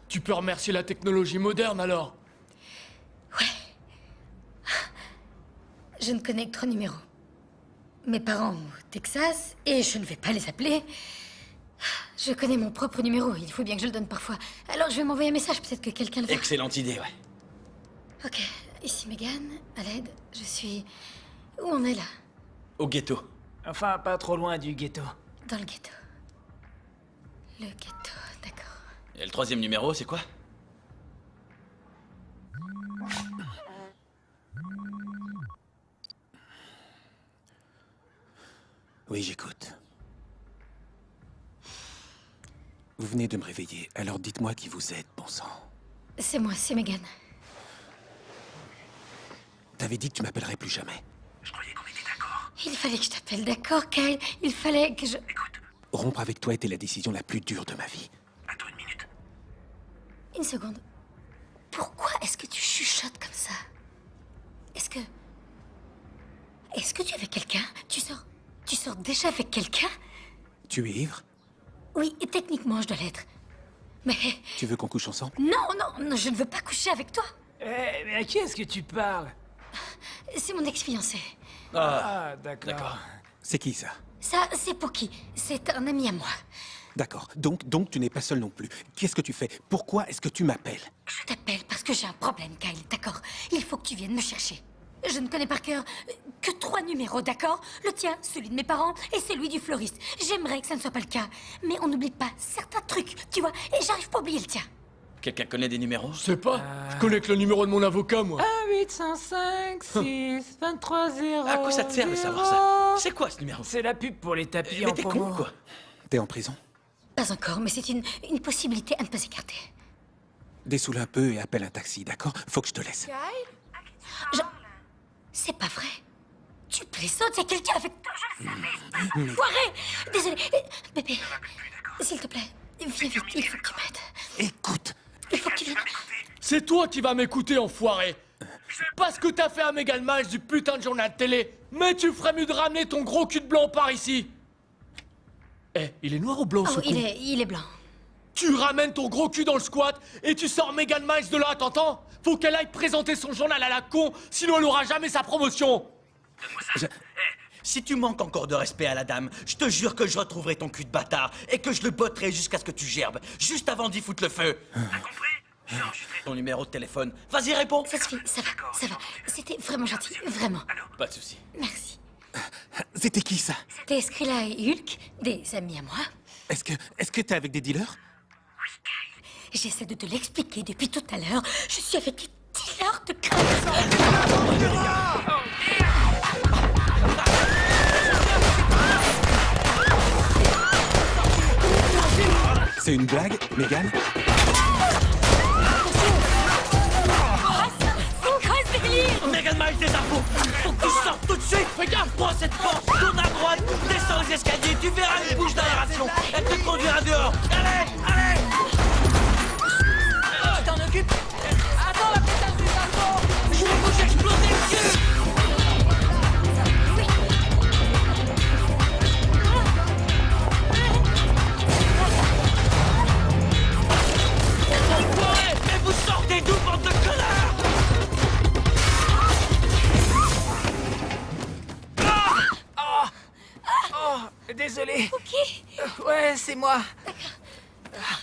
Tu peux remercier la technologie moderne, alors. Je ne connais que 3 numéros. Mes parents au Texas et je ne vais pas les appeler. Je connais mon propre numéro, il faut bien que je le donne parfois. Alors je vais m'envoyer un message, peut-être que quelqu'un le voit. Excellente idée, ouais. Ok, ici Megan, à l'aide, je suis... Où on est là? Au ghetto. Enfin, pas trop loin du ghetto. Dans le ghetto. Le ghetto, d'accord. Et le 3e numéro, c'est quoi? Oui, j'écoute. Vous venez de me réveiller, alors dites-moi qui vous êtes, bon sang. C'est moi, c'est Megan. T'avais dit que tu m'appellerais plus jamais. Il fallait que je t'appelle, d'accord, Kyle? Il fallait que je... Rompre avec toi était la décision la plus dure de ma vie. Une seconde. Pourquoi est-ce que tu chuchotes comme ça? Est-ce que tu es avec quelqu'un? Tu sors déjà avec quelqu'un? Tu es ivre? Oui, techniquement, je dois l'être. Mais... Tu veux qu'on couche ensemble? Non, je ne veux pas coucher avec toi. Mais à qui est-ce que tu parles? C'est mon ex-fiancé. Ah, d'accord. C'est qui ça? Ça, c'est Pookie. C'est un ami à moi. D'accord, donc tu n'es pas seul non plus. Qu'est-ce que tu fais? Pourquoi est-ce que tu m'appelles? Je t'appelle parce que j'ai un problème, Kyle, d'accord? Il faut que tu viennes me chercher. Je ne connais par cœur que 3 numéros, d'accord? Le tien, celui de mes parents et celui du fleuriste. J'aimerais que ça ne soit pas le cas, mais on n'oublie pas certains trucs, tu vois? Et j'arrive pas à oublier le tien. Quelqu'un connaît des numéros? Je sais pas. Je connais que le numéro de mon avocat, moi. 805 6 23 0. À quoi ça te sert de savoir ça? C'est quoi ce numéro? C'est la pub pour les tapis Mais en t'es promo. con, quoi. T'es en prison? Pas encore, mais c'est une possibilité à ne pas écarter. Dessoule un peu et appelle un taxi, d'accord? Faut que je te laisse. C'est pas vrai. Tu plaisantes, il y a quelqu'un avec toi, je le savais. Foiré. Désolé. Bébé, s'il te plaît, viens vite, il faut que tu m'aides. Écoute. Il faut que tu viennes. C'est toi qui vas m'écouter, enfoiré. Parce que t'as fait à Megan Miles du putain de journal de télé. Mais tu ferais mieux de ramener ton gros cul de blanc par ici. Eh, il est noir ou blanc, ce Oh, con? il est blanc. Tu ramènes ton gros cul dans le squat et tu sors Megan Miles de là, t'entends? Faut qu'elle aille présenter son journal à la con, sinon elle aura jamais sa promotion. Je- Si tu manques encore de respect à la dame, je te jure que je retrouverai ton cul de bâtard et que je le botterai jusqu'à ce que tu gerbes, juste avant d'y foutre le feu. T'as compris? J'ai enregistré Ton numéro de téléphone. Vas-y, réponds. Ça suffit, ça va. C'était vraiment gentil, vraiment. Pas de souci. Merci. C'était qui ça? C'était Skrilla et Hulk, des amis à moi. Est-ce que t'es avec des dealers? J'essaie de te l'expliquer depuis tout à l'heure. Je suis avec des dealers de crack. C'est une blague, Megan? Megan Miles, des infos. Faut que tu sortes tout de suite. Regarde, prends cette porte, tourne à droite, descends les escaliers, tu verras une bouche d'aération. Elle te conduira dehors. Allez. Tu t'en occupes? Attends, la pétasse des infos! Je vais vous exploser le cul! Enfoirés! Mais vous sortez d'où, bande de connards! Désolé. Ok. Ouais, c'est moi. D'accord.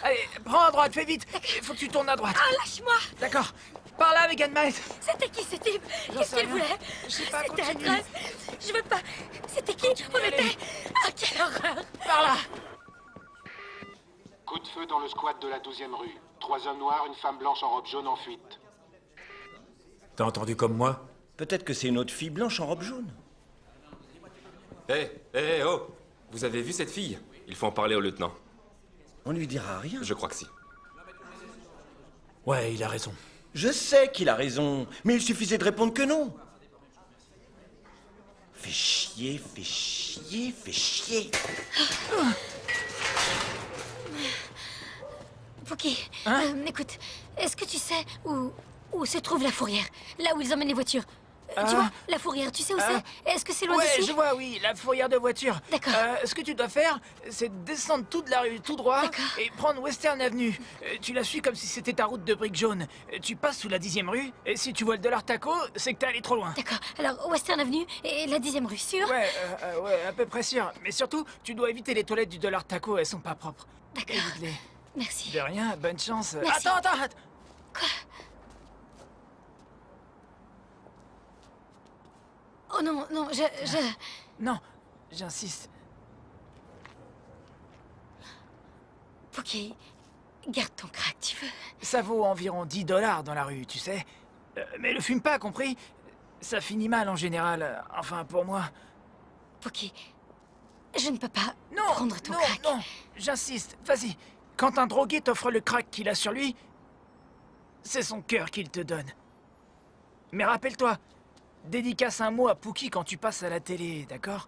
Allez, prends à droite, fais vite. Il faut que tu tournes à droite. Ah, lâche-moi. D'accord. Par là, Megan Miles. C'était qui ce type? J'en Qu'est-ce sais qu'il rien. voulait? Je sais pas, C'était continue. atroce. Je veux pas. C'était qui? On allez. était... Ah, quelle horreur. Par là. Coup de feu dans le squat de la 12e rue. 3 hommes noirs, une femme blanche en robe jaune en fuite. T'as entendu comme moi? Peut-être que c'est une autre fille blanche en robe jaune. Oh! Vous avez vu cette fille? Il faut en parler au lieutenant. On lui dira rien. Je crois que si. Ouais, il a raison. Je sais qu'il a raison, mais il suffisait de répondre que non. Fais chier. Pookie, écoute, est-ce que tu sais où se trouve la fourrière? Là où ils emmènent les voitures. Tu vois, la fourrière, tu sais où c'est? Est-ce que c'est loin Ouais, d'ici? je vois, oui, la fourrière de voiture. D'accord. Ce que tu dois faire, c'est descendre toute la rue tout droit et prendre Western Avenue. Tu la suis comme si c'était ta route de briques jaunes. Tu passes sous la 10e rue, et si tu vois le dollar taco, c'est que t'es allé trop loin. D'accord. Alors, Western Avenue et la 10e rue, sûr? Ouais, à peu près sûr. Mais surtout, tu dois éviter les toilettes du dollar taco, elles sont pas propres. D'accord. Évite-les. Merci. De rien, bonne chance. Merci. Attends. Quoi? Oh non, Non, j'insiste. Pookie, garde ton crack, tu veux? Ça vaut environ 10 $ dans la rue, tu sais. Mais le fume pas, compris? Ça finit mal en général, enfin pour moi. Pookie, je ne peux pas Non, prendre ton crack. Non, j'insiste, vas-y. Quand un drogué t'offre le crack qu'il a sur lui, c'est son cœur qu'il te donne. Mais rappelle-toi, dédicace un mot à Pookie quand tu passes à la télé, d'accord?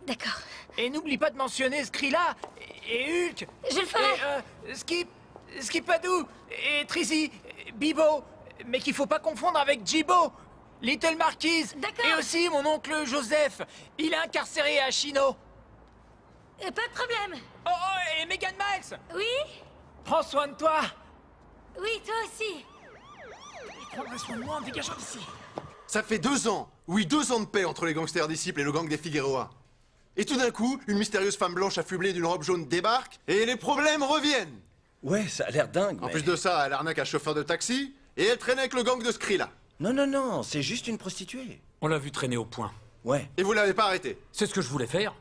D'accord. Et n'oublie pas de mentionner Skrilla et Hulk. Je le ferai. Et Skipadou et Trizzy, Bibo, mais qu'il faut pas confondre avec Jibo, Little Marquise. D'accord. Et aussi mon oncle Joseph. Il est incarcéré à Chino. Pas de problème. Oh, et Megan Miles. Oui? Prends soin de toi. Oui, toi aussi. Prends soin de moi en dégageant d'ici. Ça fait 2 ans, oui 2 ans de paix entre les gangsters disciples et le gang des Figueroa. Et tout d'un coup, une mystérieuse femme blanche affublée d'une robe jaune débarque et les problèmes reviennent. Ouais, ça a l'air dingue, En mais... plus de ça, elle arnaque un chauffeur de taxi et elle traîne avec le gang de Skrilla. Non, c'est juste une prostituée. On l'a vu traîner au point. Ouais. Et vous l'avez pas arrêté. C'est ce que je voulais faire.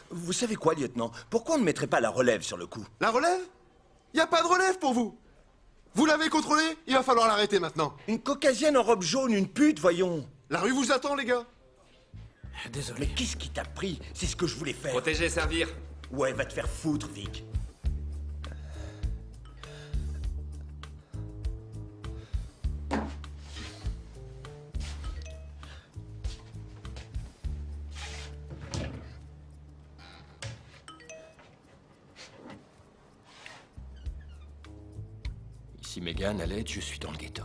Vous savez quoi, lieutenant? Pourquoi on ne mettrait pas la relève sur le coup? La relève? Y a pas de relève pour vous. Vous l'avez contrôlé, il va falloir l'arrêter maintenant. Une caucasienne en robe jaune, une pute, voyons. La rue vous attend, les gars. Désolé. Mais qu'est-ce qui t'a pris? C'est ce que je voulais faire. Protéger et servir. Ouais, va te faire foutre, Vic. Ici Megan, à l'aide, je suis dans le ghetto.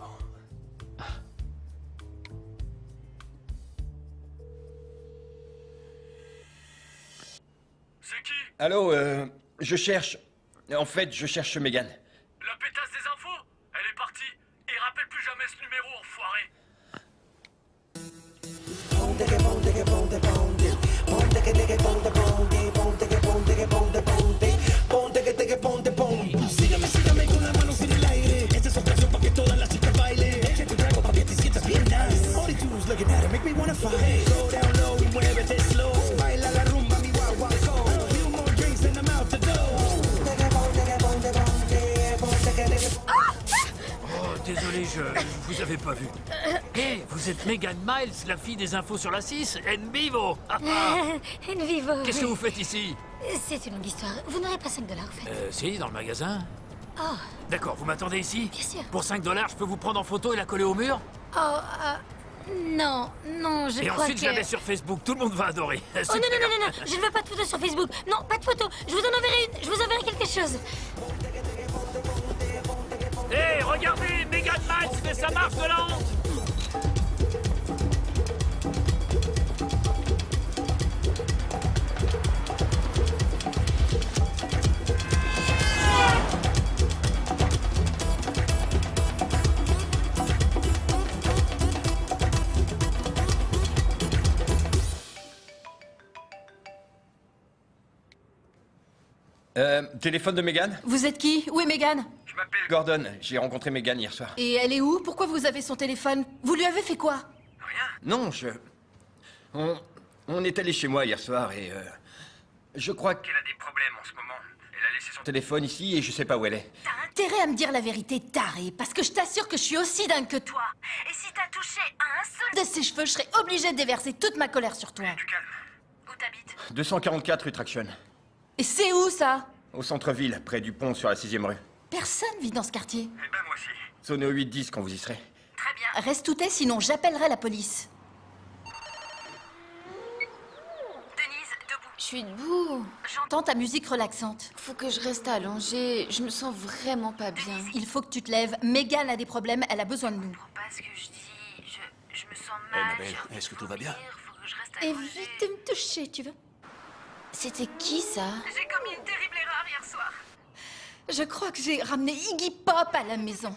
C'est qui? Allô, je cherche... En fait, je cherche Megan. La pétasse des infos? Elle est partie. Et rappelle plus jamais ce numéro, enfoiré. Sígame, sígame con las manos en el aire. Esta es ocasión para que todas las chicas bailen. Echa tu trago para que te sientas bien nice. All the dudes looking at it make me wanna fight. Go down low y muévete slow. Baila la rumba, mi guagua go. Few more drinks and I'm out the door. Oh, désolé, je vous avais pas vu. Hé, vous êtes Megan Miles, la fille des infos sur la 6 En vivo. En vivo. Qu'est-ce que vous faites ici? C'est une longue histoire. Vous n'aurez pas $5, en fait. Si, dans le magasin. Oh, D'accord, vous m'attendez ici? Bien sûr. Pour $5, je peux vous prendre en photo et la coller au mur? oh, non, non, je Et crois ensuite, que... je la mets sur Facebook, tout le monde va adorer. Oh non, non, non, non, non, je ne veux pas de photos sur Facebook. Non, pas de photos. Je vous en enverrai une. Je vous enverrai quelque chose. Hé, regardez, Megan Miles fait sa marche de la honte. Téléphone de Megan? Vous êtes qui? Où est Megan? Je m'appelle Gordon. J'ai rencontré Megan hier soir. Et elle est où? Pourquoi vous avez son téléphone? Vous lui avez fait quoi? Non, On est allé chez moi hier soir et je crois qu'elle a des problèmes en ce moment. Elle a laissé son téléphone ici et je sais pas où elle est. T'as intérêt à me dire la vérité, taré, parce que je t'assure que je suis aussi dingue que toi. Et si t'as touché à un seul De ses cheveux, je serais obligée de déverser toute ma colère sur toi. Où t'habites? 244 rue Traction. Et c'est où, ça? Au centre-ville, près du pont sur la 6e rue. Personne vit dans ce quartier. Sonnez au 8-10 quand vous y serez. Très bien. Reste où t'es, sinon j'appellerai la police. Denise, debout. Je suis debout. J'entends ta musique relaxante. Faut que je reste allongée. Je me sens vraiment pas bien. Il faut que tu te lèves. Megan a des problèmes, elle a besoin de nous. Pas ce que je dis. Je me sens mal. est-ce que tout va bien? Faut que je reste Évite de me toucher, tu veux? C'était qui, ça? J'ai commis une terrible erreur hier soir. Je crois que j'ai ramené Iggy Pop à la maison.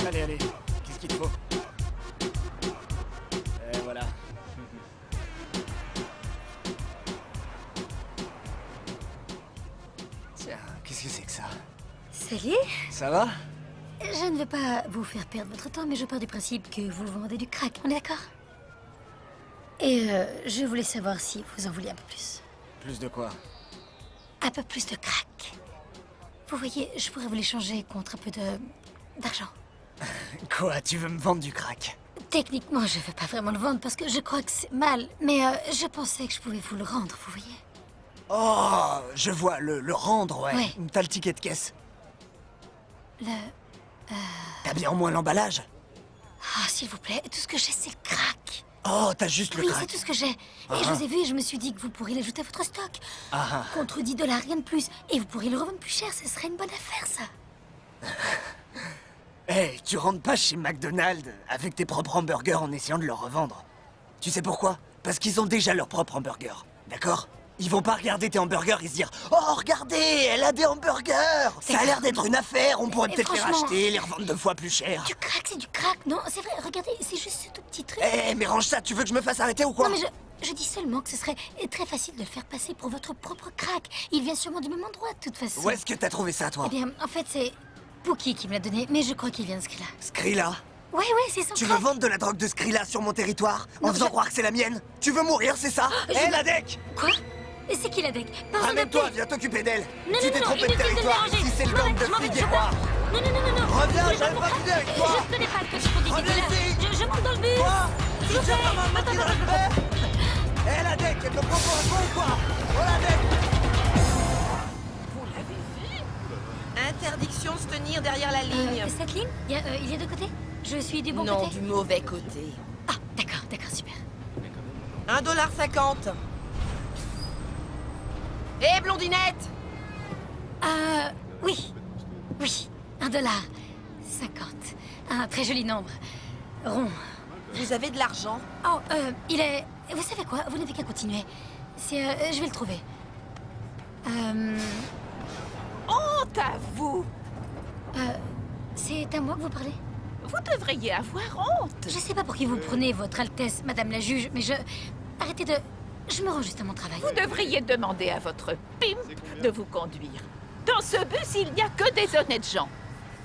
Allez, allez. Qu'est-ce qu'il te faut? Et voilà. Tiens, qu'est-ce que c'est que ça? Salut. Ça va? Je ne veux pas vous faire perdre votre temps, mais je pars du principe que vous vendez du crack. On est d'accord? Et je voulais savoir si vous en vouliez un peu plus. Plus de quoi? Un peu plus de crack. Vous voyez, je pourrais vous l'échanger contre un peu d'argent. Quoi? Tu veux me vendre du crack? Techniquement, je veux pas vraiment le vendre parce que je crois que c'est mal. Mais je pensais que je pouvais vous le rendre, vous voyez? Oh, je vois, le rendre, ouais. Ouais. T'as le ticket de caisse. T'as bien au moins l'emballage? Ah, s'il vous plaît, tout ce que j'ai, c'est le crack. Oh, t'as juste le Oui, crack. c'est tout ce que j'ai. Et je vous ai vu et je me suis dit que vous pourriez l'ajouter à votre stock. Ah. Contre $10, rien de plus. Et vous pourriez le revendre plus cher, ce serait une bonne affaire, ça. Hey, tu rentres pas chez McDonald's avec tes propres hamburgers en essayant de leur revendre. Tu sais pourquoi? Parce qu'ils ont déjà leur propre hamburger, d'accord? Ils vont pas regarder tes hamburgers et se dire « Oh, regardez, elle a des hamburgers! Ça a l'air d'être une affaire, on pourrait Et peut-être les franchement, racheter, les revendre 2 fois plus cher. » Du crack, c'est du crack. Non, c'est vrai, regardez, c'est juste ce tout petit truc. Eh, mais range ça, tu veux que je me fasse arrêter ou quoi? Non, mais je dis seulement que ce serait très facile de le faire passer pour votre propre crack. Il vient sûrement du même endroit, de toute façon. Où est-ce que t'as trouvé ça, toi? Eh bien, en fait, c'est Pookie qui me l'a donné, mais je crois qu'il vient de Skrilla. Skrilla? Ouais, c'est son Tu veux crack. vendre de la drogue de Skrilla sur mon territoire en Non, faisant croire que c'est la mienne? Tu veux mourir, c'est ça? Je- La DEC! Quoi? Et c'est qui la DEC? Ramène-toi, viens t'occuper d'elle. Non, Tu non, t'es non, trompé de inutile de me territoire. déranger. Ici, c'est le Je m'en gang vais, de je m'en vais, flics je et moi. Non, Reviens, Vous j'arrive voulez pas mon finir avec crack? toi. Je connais pas le petit produit Reviens dégueulasse. ici. Je monte dans le bus. Quoi? S'il vous Tu tiens plaît. pas ma main qui Attends, respect? La DEC, elle te prend pour un con ou quoi? Oh, la DEC! Interdiction de se tenir derrière la ligne. Cette ligne? Il y a deux côtés? Je suis du bon Non, côté? du mauvais côté. Ah, d'accord, super. $1,50. Hé, blondinette! Oui, $1,50. Un très joli nombre. Rond. Vous avez de l'argent? Oh, il est... Vous savez quoi? Vous n'avez qu'à continuer. Je vais le trouver. Honte à vous! C'est à moi que vous parlez? Vous devriez avoir honte! Je sais pas pour qui vous prenez, Votre Altesse, Madame la Juge, mais Arrêtez de... Je me rends juste à mon travail. Vous devriez demander à votre pimp de vous conduire. Dans ce bus, il n'y a que des honnêtes gens.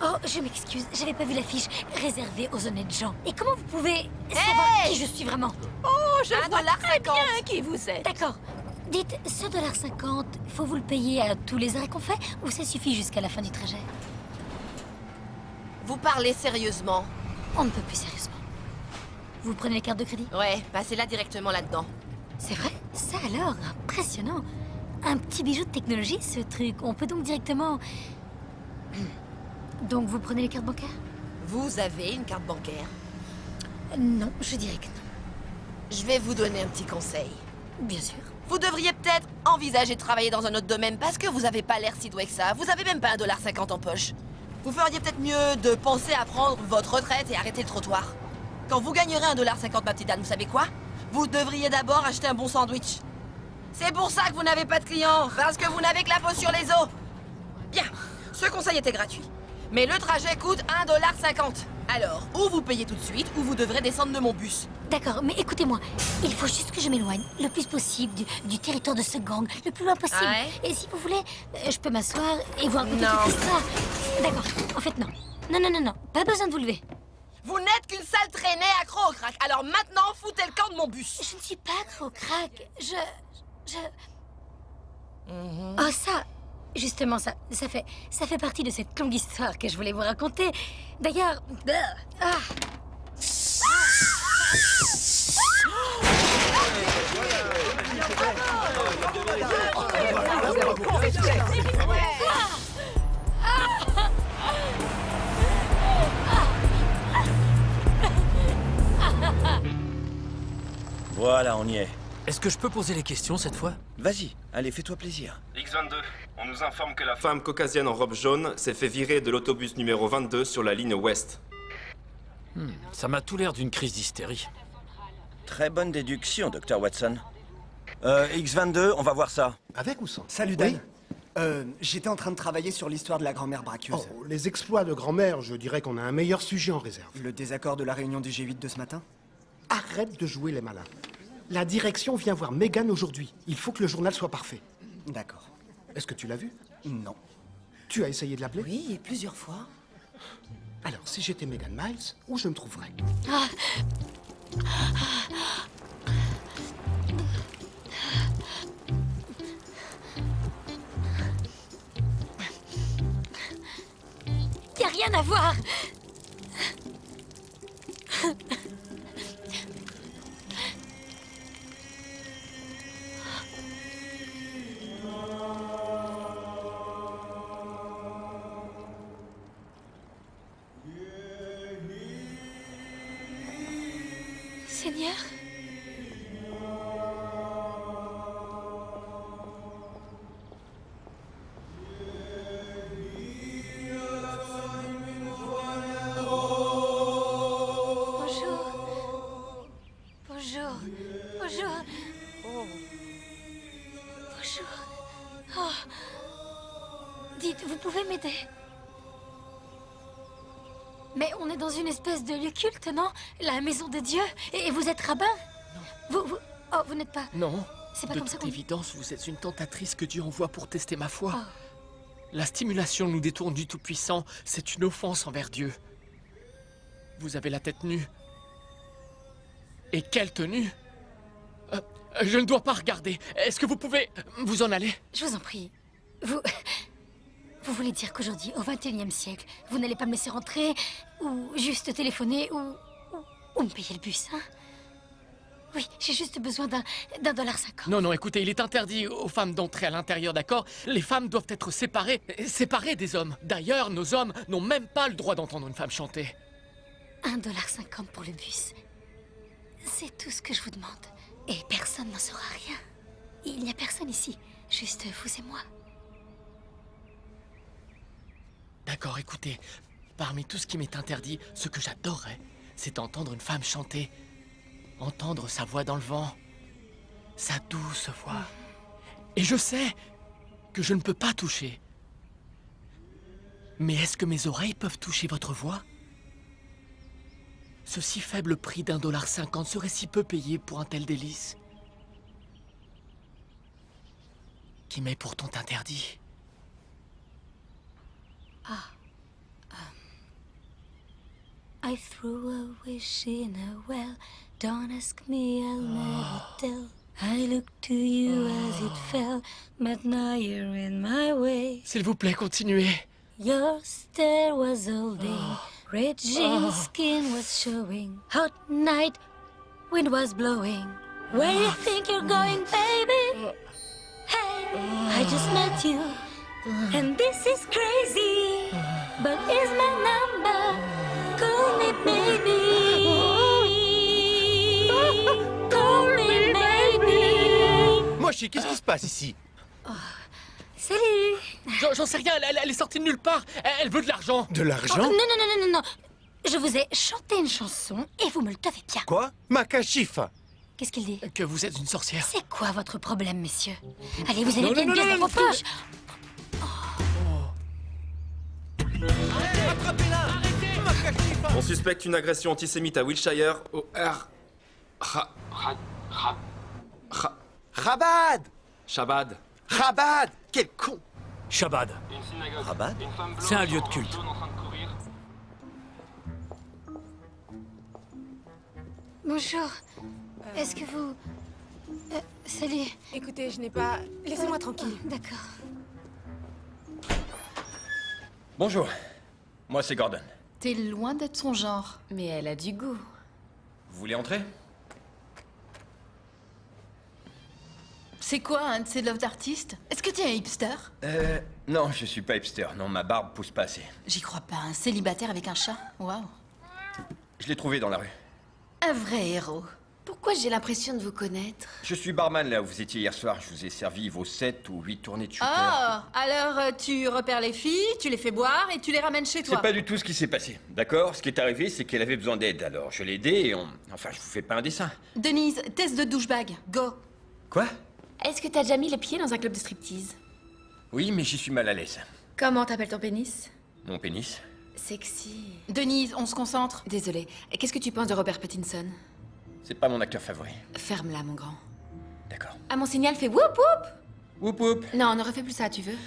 Oh, je m'excuse, j'avais pas vu l'affiche réservée aux honnêtes gens. Et comment vous pouvez savoir qui je suis vraiment? Oh, je vois très bien qui vous êtes. D'accord. Dites, ce $1.50, faut vous le payer à tous les arrêts qu'on fait ou ça suffit jusqu'à la fin du trajet? Vous parlez sérieusement? On ne peut plus sérieusement. Vous prenez les cartes de crédit? Ouais, passez-la directement là-dedans. C'est vrai? Ça alors, impressionnant. Un petit bijou de technologie, ce truc. On peut donc directement... Donc vous prenez les cartes bancaires? Vous avez une carte bancaire? Non, je dirais que non. Je vais vous donner un petit conseil. Bien sûr. Vous devriez peut-être envisager de travailler dans un autre domaine parce que vous avez pas l'air si doué que ça. Vous avez même pas $1.50 en poche. Vous feriez peut-être mieux de penser à prendre votre retraite et arrêter le trottoir. Quand vous gagnerez $1.50, ma petite Anne, vous savez quoi? Vous devriez d'abord acheter un bon sandwich. C'est pour ça que vous n'avez pas de clients, parce que vous n'avez que la peau sur les os. Bien, ce conseil était gratuit. Mais le trajet coûte $1.50. Alors, ou vous payez tout de suite, ou vous devrez descendre de mon bus. D'accord, mais écoutez-moi. Il faut juste que je m'éloigne le plus possible du territoire de ce gang, le plus loin possible. Ah ouais? Et si vous voulez, je peux m'asseoir et vous raconter Non. toute l'histoire. D'accord, en fait non. Non, pas besoin de vous lever. Vous n'êtes qu'une sale traînée accro au crack. Alors maintenant, foutez le camp de mon bus. Je ne suis pas accro au crack. Mhm. Oh ça, justement ça fait partie de cette longue histoire que je voulais vous raconter. D'ailleurs... Voilà, on y est. Est-ce que je peux poser les questions cette fois? Vas-y, allez, fais-toi plaisir. X22, on nous informe que la femme caucasienne en robe jaune s'est fait virer de l'autobus numéro 22 sur la ligne ouest. Ça m'a tout l'air d'une crise d'hystérie. Très bonne déduction, Dr. Watson. X22, on va voir ça. Avec ou sans? Salut Dan. J'étais en train de travailler sur l'histoire de la grand-mère braqueuse. Oh, les exploits de grand-mère, je dirais qu'on a un meilleur sujet en réserve. Le désaccord de la réunion du G8 de ce matin? Arrête de jouer les malins. La direction vient voir Megan aujourd'hui. Il faut que le journal soit parfait. D'accord. Est-ce que tu l'as vu? Non. Tu as essayé de l'appeler? Oui, et plusieurs fois. Alors, si j'étais Megan Miles, où je me trouverais? Y a rien à voir. Seigneur. Bonjour. Oh. Dites, vous pouvez m'aider? Mais on est dans une espèce de lieu culte, non? La maison de Dieu. Et vous êtes rabbin? Non. Oh, vous n'êtes pas... Non. C'est pas De comme ça toute qu'on dit. évidence, vous êtes une tentatrice que Dieu envoie pour tester ma foi. Oh. La stimulation nous détourne du Tout-Puissant. C'est une offense envers Dieu. Vous avez la tête nue. Et quelle tenue! Je ne dois pas regarder. Est-ce que vous pouvez vous en aller? Je vous en prie. Vous voulez dire qu'aujourd'hui, au XXIe siècle, vous n'allez pas me laisser rentrer, ou juste téléphoner, ou me payer le bus, hein? Oui, j'ai juste besoin d'un $1.50. Non, écoutez, il est interdit aux femmes d'entrer à l'intérieur, d'accord? Les femmes doivent être séparées des hommes. D'ailleurs, nos hommes n'ont même pas le droit d'entendre une femme chanter. $1.50 pour le bus. C'est tout ce que je vous demande. Et personne n'en saura rien. Il n'y a personne ici, juste vous et moi. D'accord, écoutez, parmi tout ce qui m'est interdit, ce que j'adorerais, c'est entendre une femme chanter. Entendre sa voix dans le vent. Sa douce voix. Et je sais que je ne peux pas toucher. Mais est-ce que mes oreilles peuvent toucher votre voix? Ce si faible prix d'1,50 $ serait si peu payé pour un tel délice, qui m'est pourtant interdit. I threw a wish in a well. Don't ask me, I'll never tell. I looked to you as it fell, but now you're in my way. S'il vous plaît, continuez. Your stare was holding, red jean skin was showing. Hot night, wind was blowing. Where you think you're going, baby? Hey, I just met you, and this is crazy. But here's my number, call me baby. Call me baby. Moshi, qu'est-ce qui se passe ici? Salut. J'en sais rien, elle est sortie de nulle part. Elle veut de l'argent. De l'argent? Oh, non. Je vous ai chanté une chanson et vous me le devez bien. Quoi? Makashif. Qu'est-ce qu'il dit? Que vous êtes une sorcière. C'est quoi votre problème, messieurs? Allez, vous allez Non, bien non, une pièce non, dans vos poches. On suspecte une agression antisémite à Wilshire au Rabad. Shabad. Rabad. Quel con. Shabad. Rabat? C'est un lieu de culte. Bonjour. Est-ce que vous... salut. Écoutez, je n'ai pas... Laissez-moi tranquille. D'accord. Bonjour. Moi, c'est Gordon. T'es loin d'être son genre. Mais elle a du goût. Vous voulez entrer? C'est quoi un de ces love d'artistes? Est-ce que t'es un hipster? Non, je suis pas hipster. Non, ma barbe pousse pas assez. J'y crois pas, un célibataire avec un chat. Waouh. Je l'ai trouvé dans la rue. Un vrai héros. Pourquoi j'ai l'impression de vous connaître? Je suis barman là où vous étiez hier soir. Je vous ai servi vos 7 ou 8 tournées de shooter. Oh, alors tu repères les filles, tu les fais boire et tu les ramènes chez toi. C'est pas du tout ce qui s'est passé, d'accord? Ce qui est arrivé, c'est qu'elle avait besoin d'aide. Alors je l'ai aidée et on... Enfin, je vous fais pas un dessin. Denise, test de douchebag, go. Quoi? Est-ce que t'as déjà mis le pied dans un club de striptease? Oui, mais j'y suis mal à l'aise. Comment t'appelles ton pénis? Mon pénis? Sexy. Denise, on se concentre. Désolée. Qu'est-ce que tu penses de Robert Pattinson? C'est pas mon acteur favori. Ferme-la, mon grand. D'accord. À mon signal, fais whoop whoop! Whoop whoop! Non, ne refais plus ça, tu veux?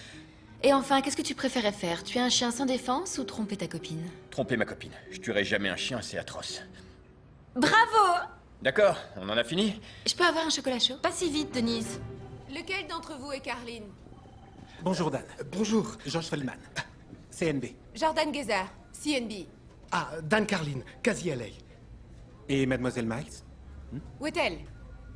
Et enfin, qu'est-ce que tu préférais faire? Tuer un chien sans défense ou tromper ta copine? Tromper ma copine. Je tuerai jamais un chien, c'est atroce. Bravo! D'accord, on en a fini? Je peux avoir un chocolat chaud? Pas si vite, Denise. Lequel d'entre vous est Carline? Bonjour Dan. Bonjour. Georges Feldman. CNB. Jordan Geza, CNB. Ah, Dan Carlin, quasi LA. Et Mademoiselle Miles? Où est-elle?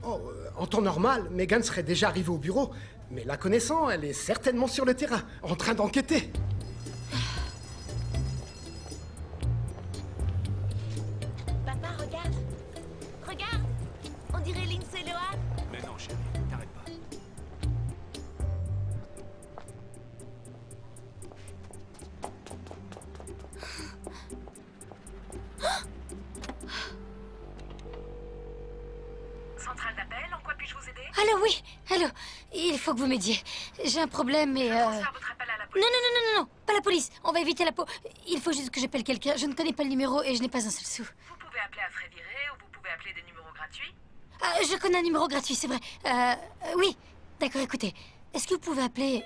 Oh, en temps normal, Megan serait déjà arrivée au bureau. Mais la connaissant, elle est certainement sur le terrain, en train d'enquêter. Papa, regarde. Regarde. On dirait Lindsay Lohan. Mais non, chérie, t'arrêtes pas. Centrale d'appel, en quoi puis-je vous aider? Allô, oui. Allô. Il faut que vous m'aidiez. J'ai un problème et... Transfère votre appel à la police. Non, pas la police. On va éviter la peau. Il faut juste que j'appelle quelqu'un. Je ne connais pas le numéro et je n'ai pas un seul sou. Vous pouvez appeler à frais virés ou vous pouvez appeler des numéros gratuits. Ah, je connais un numéro gratuit, c'est vrai. Oui. D'accord, écoutez. Est-ce que vous pouvez appeler...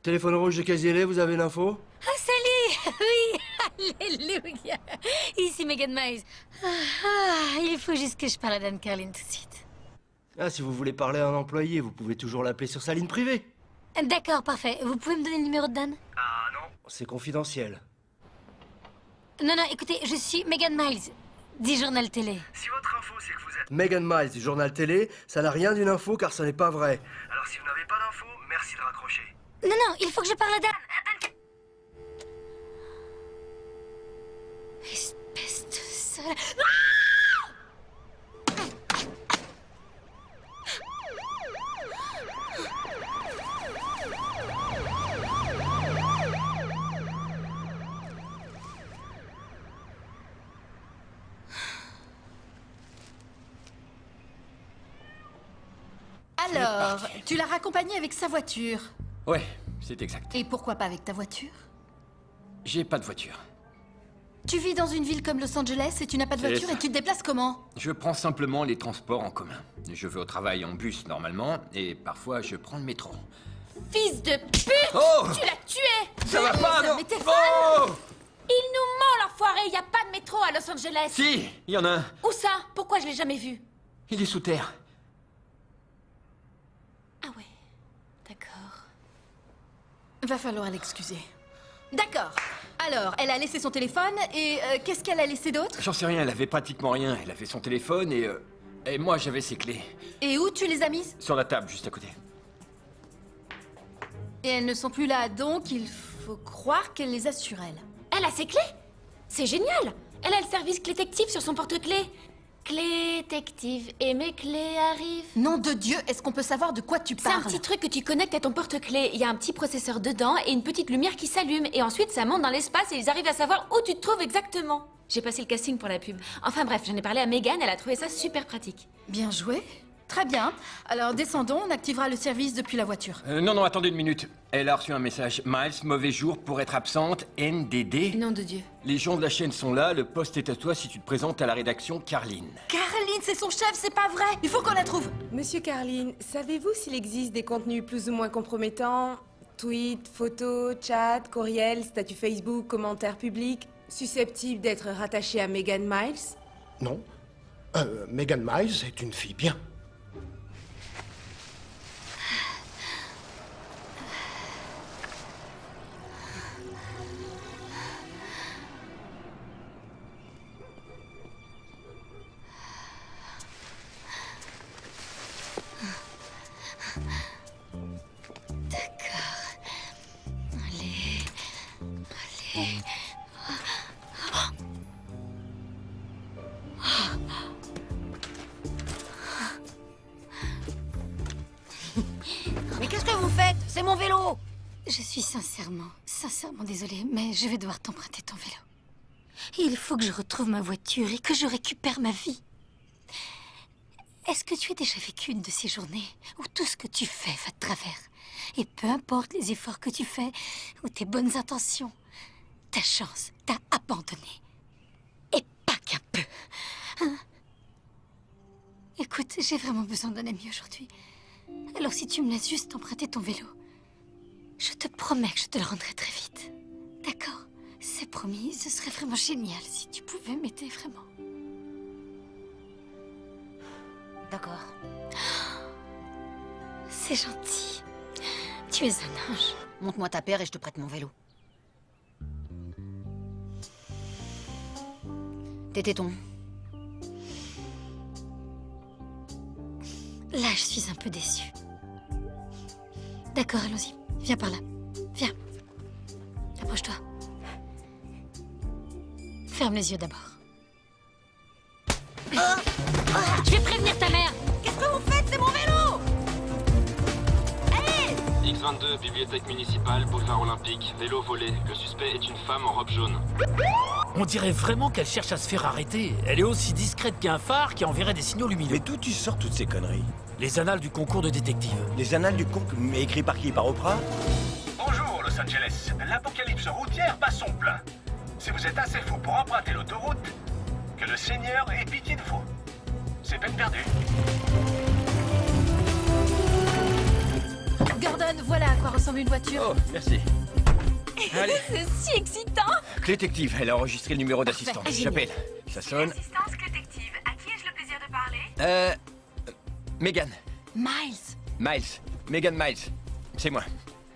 Téléphone rouge de Casielé, vous avez l'info? Ah, salut. Oui. Alléluia. Ici Megan Miles. Il faut juste que je parle à Dan Carlin tout de suite. Ah, si vous voulez parler à un employé, vous pouvez toujours l'appeler sur sa ligne privée. D'accord, parfait. Vous pouvez me donner le numéro de Dan? Ah non, c'est confidentiel. Non, écoutez, je suis Megan Miles, du journal télé. Si votre info c'est que vous êtes Megan Miles du journal télé, ça n'a rien d'une info car ça n'est pas vrai. Alors si vous n'avez pas d'info, merci de raccrocher. Non, il faut que je parle à Dan. Espèce de sale... Alors, tu l'as raccompagnée avec sa voiture. Ouais, c'est exact. Et pourquoi pas avec ta voiture? J'ai pas de voiture. Tu vis dans une ville comme Los Angeles et tu n'as pas de C'est voiture ça. et tu te déplaces comment? Je prends simplement les transports en commun. Je vais au travail en bus normalement, et parfois je prends le métro. Fils de pute! Oh! Tu l'as tué! Ça va pas, non? Mais t'es Oh! Il nous ment, l'enfoiré! Y a pas de métro à Los Angeles! Si, il y en a un. Où ça? Pourquoi je l'ai jamais vu? Il est sous terre. Ah ouais. D'accord. Va falloir l'excuser. D'accord. Alors, elle a laissé son téléphone et qu'est-ce qu'elle a laissé d'autre? J'en sais rien, elle avait pratiquement rien. Elle avait son téléphone et moi j'avais ses clés. Et où tu les as mises? Sur la table, juste à côté. Et elles ne sont plus là, donc il faut croire qu'elle les a sur elle. Elle a ses clés? C'est génial! Elle a le service clétective sur son porte-clés. Clétective, et mes clés arrivent. Nom de Dieu, est-ce qu'on peut savoir de quoi tu C'est un parles? petit truc que tu connectes à ton porte-clés. Il y a un petit processeur dedans et une petite lumière qui s'allume. Et ensuite, ça monte dans l'espace et ils arrivent à savoir où tu te trouves exactement. J'ai passé le casting pour la pub. Enfin bref, j'en ai parlé à Megan, elle a trouvé ça super pratique. Bien joué. Très bien. Alors descendons, on activera le service depuis la voiture. Non, attendez une minute. Elle a reçu un message. Miles, mauvais jour pour être absente, NDD. Nom de Dieu. Les gens de la chaîne sont là, le poste est à toi si tu te présentes à la rédaction, Carline. Caroline, c'est son chef, c'est pas vrai. Il faut qu'on la trouve. Monsieur Carline, savez-vous s'il existe des contenus plus ou moins compromettants? Tweets, photos, chats, courriels, statuts Facebook, commentaires publics, susceptibles d'être rattachés à Megan Miles? Non. Megan Miles est une fille bien. Mais qu'est-ce que vous faites? C'est mon vélo! Je suis sincèrement désolée, mais je vais devoir t'emprunter ton vélo. Il faut que je retrouve ma voiture et que je récupère ma vie. Est-ce que tu as déjà vécu une de ces journées où tout ce que tu fais va de travers? Et peu importe les efforts que tu fais ou tes bonnes intentions, ta chance t'a abandonné. Et pas qu'un peu. Hein? Écoute, j'ai vraiment besoin d'un ami aujourd'hui. Alors si tu me laisses juste emprunter ton vélo, je te promets que je te le rendrai très vite. D'accord? C'est promis, ce serait vraiment génial si tu pouvais m'aider vraiment. D'accord. C'est gentil. Tu es un ange. Montre-moi ta paire et je te prête mon vélo. Tes tétons. Là, je suis un peu déçue. D'accord, allons-y. Viens par là. Viens. Approche-toi. Ferme les yeux d'abord. Je vais prévenir ta mère. Qu'est-ce que vous faites? C'est mon vélo! Allez! X22, bibliothèque municipale, boulevard olympique, vélo volé. Le suspect est une femme en robe jaune. On dirait vraiment qu'elle cherche à se faire arrêter. Elle est aussi discrète qu'un phare qui enverrait des signaux lumineux. Mais d'où tu sors toutes ces conneries? Les annales du concours de détective. Les annales du concours, mais écrit par qui? Par Oprah? Bonjour Los Angeles, l'apocalypse routière bat son plein. Si vous êtes assez fou pour emprunter l'autoroute, que le Seigneur ait pitié de vous. C'est peine perdue. Gordon, voilà à quoi ressemble une voiture. Oh, merci. Allez. C'est si excitant! Clétective, elle a enregistré le numéro d'assistance. J'appelle. Ça sonne. Assistance détective, à qui ai-je le plaisir de parler? Megan. Miles. Miles. Megan Miles. C'est moi.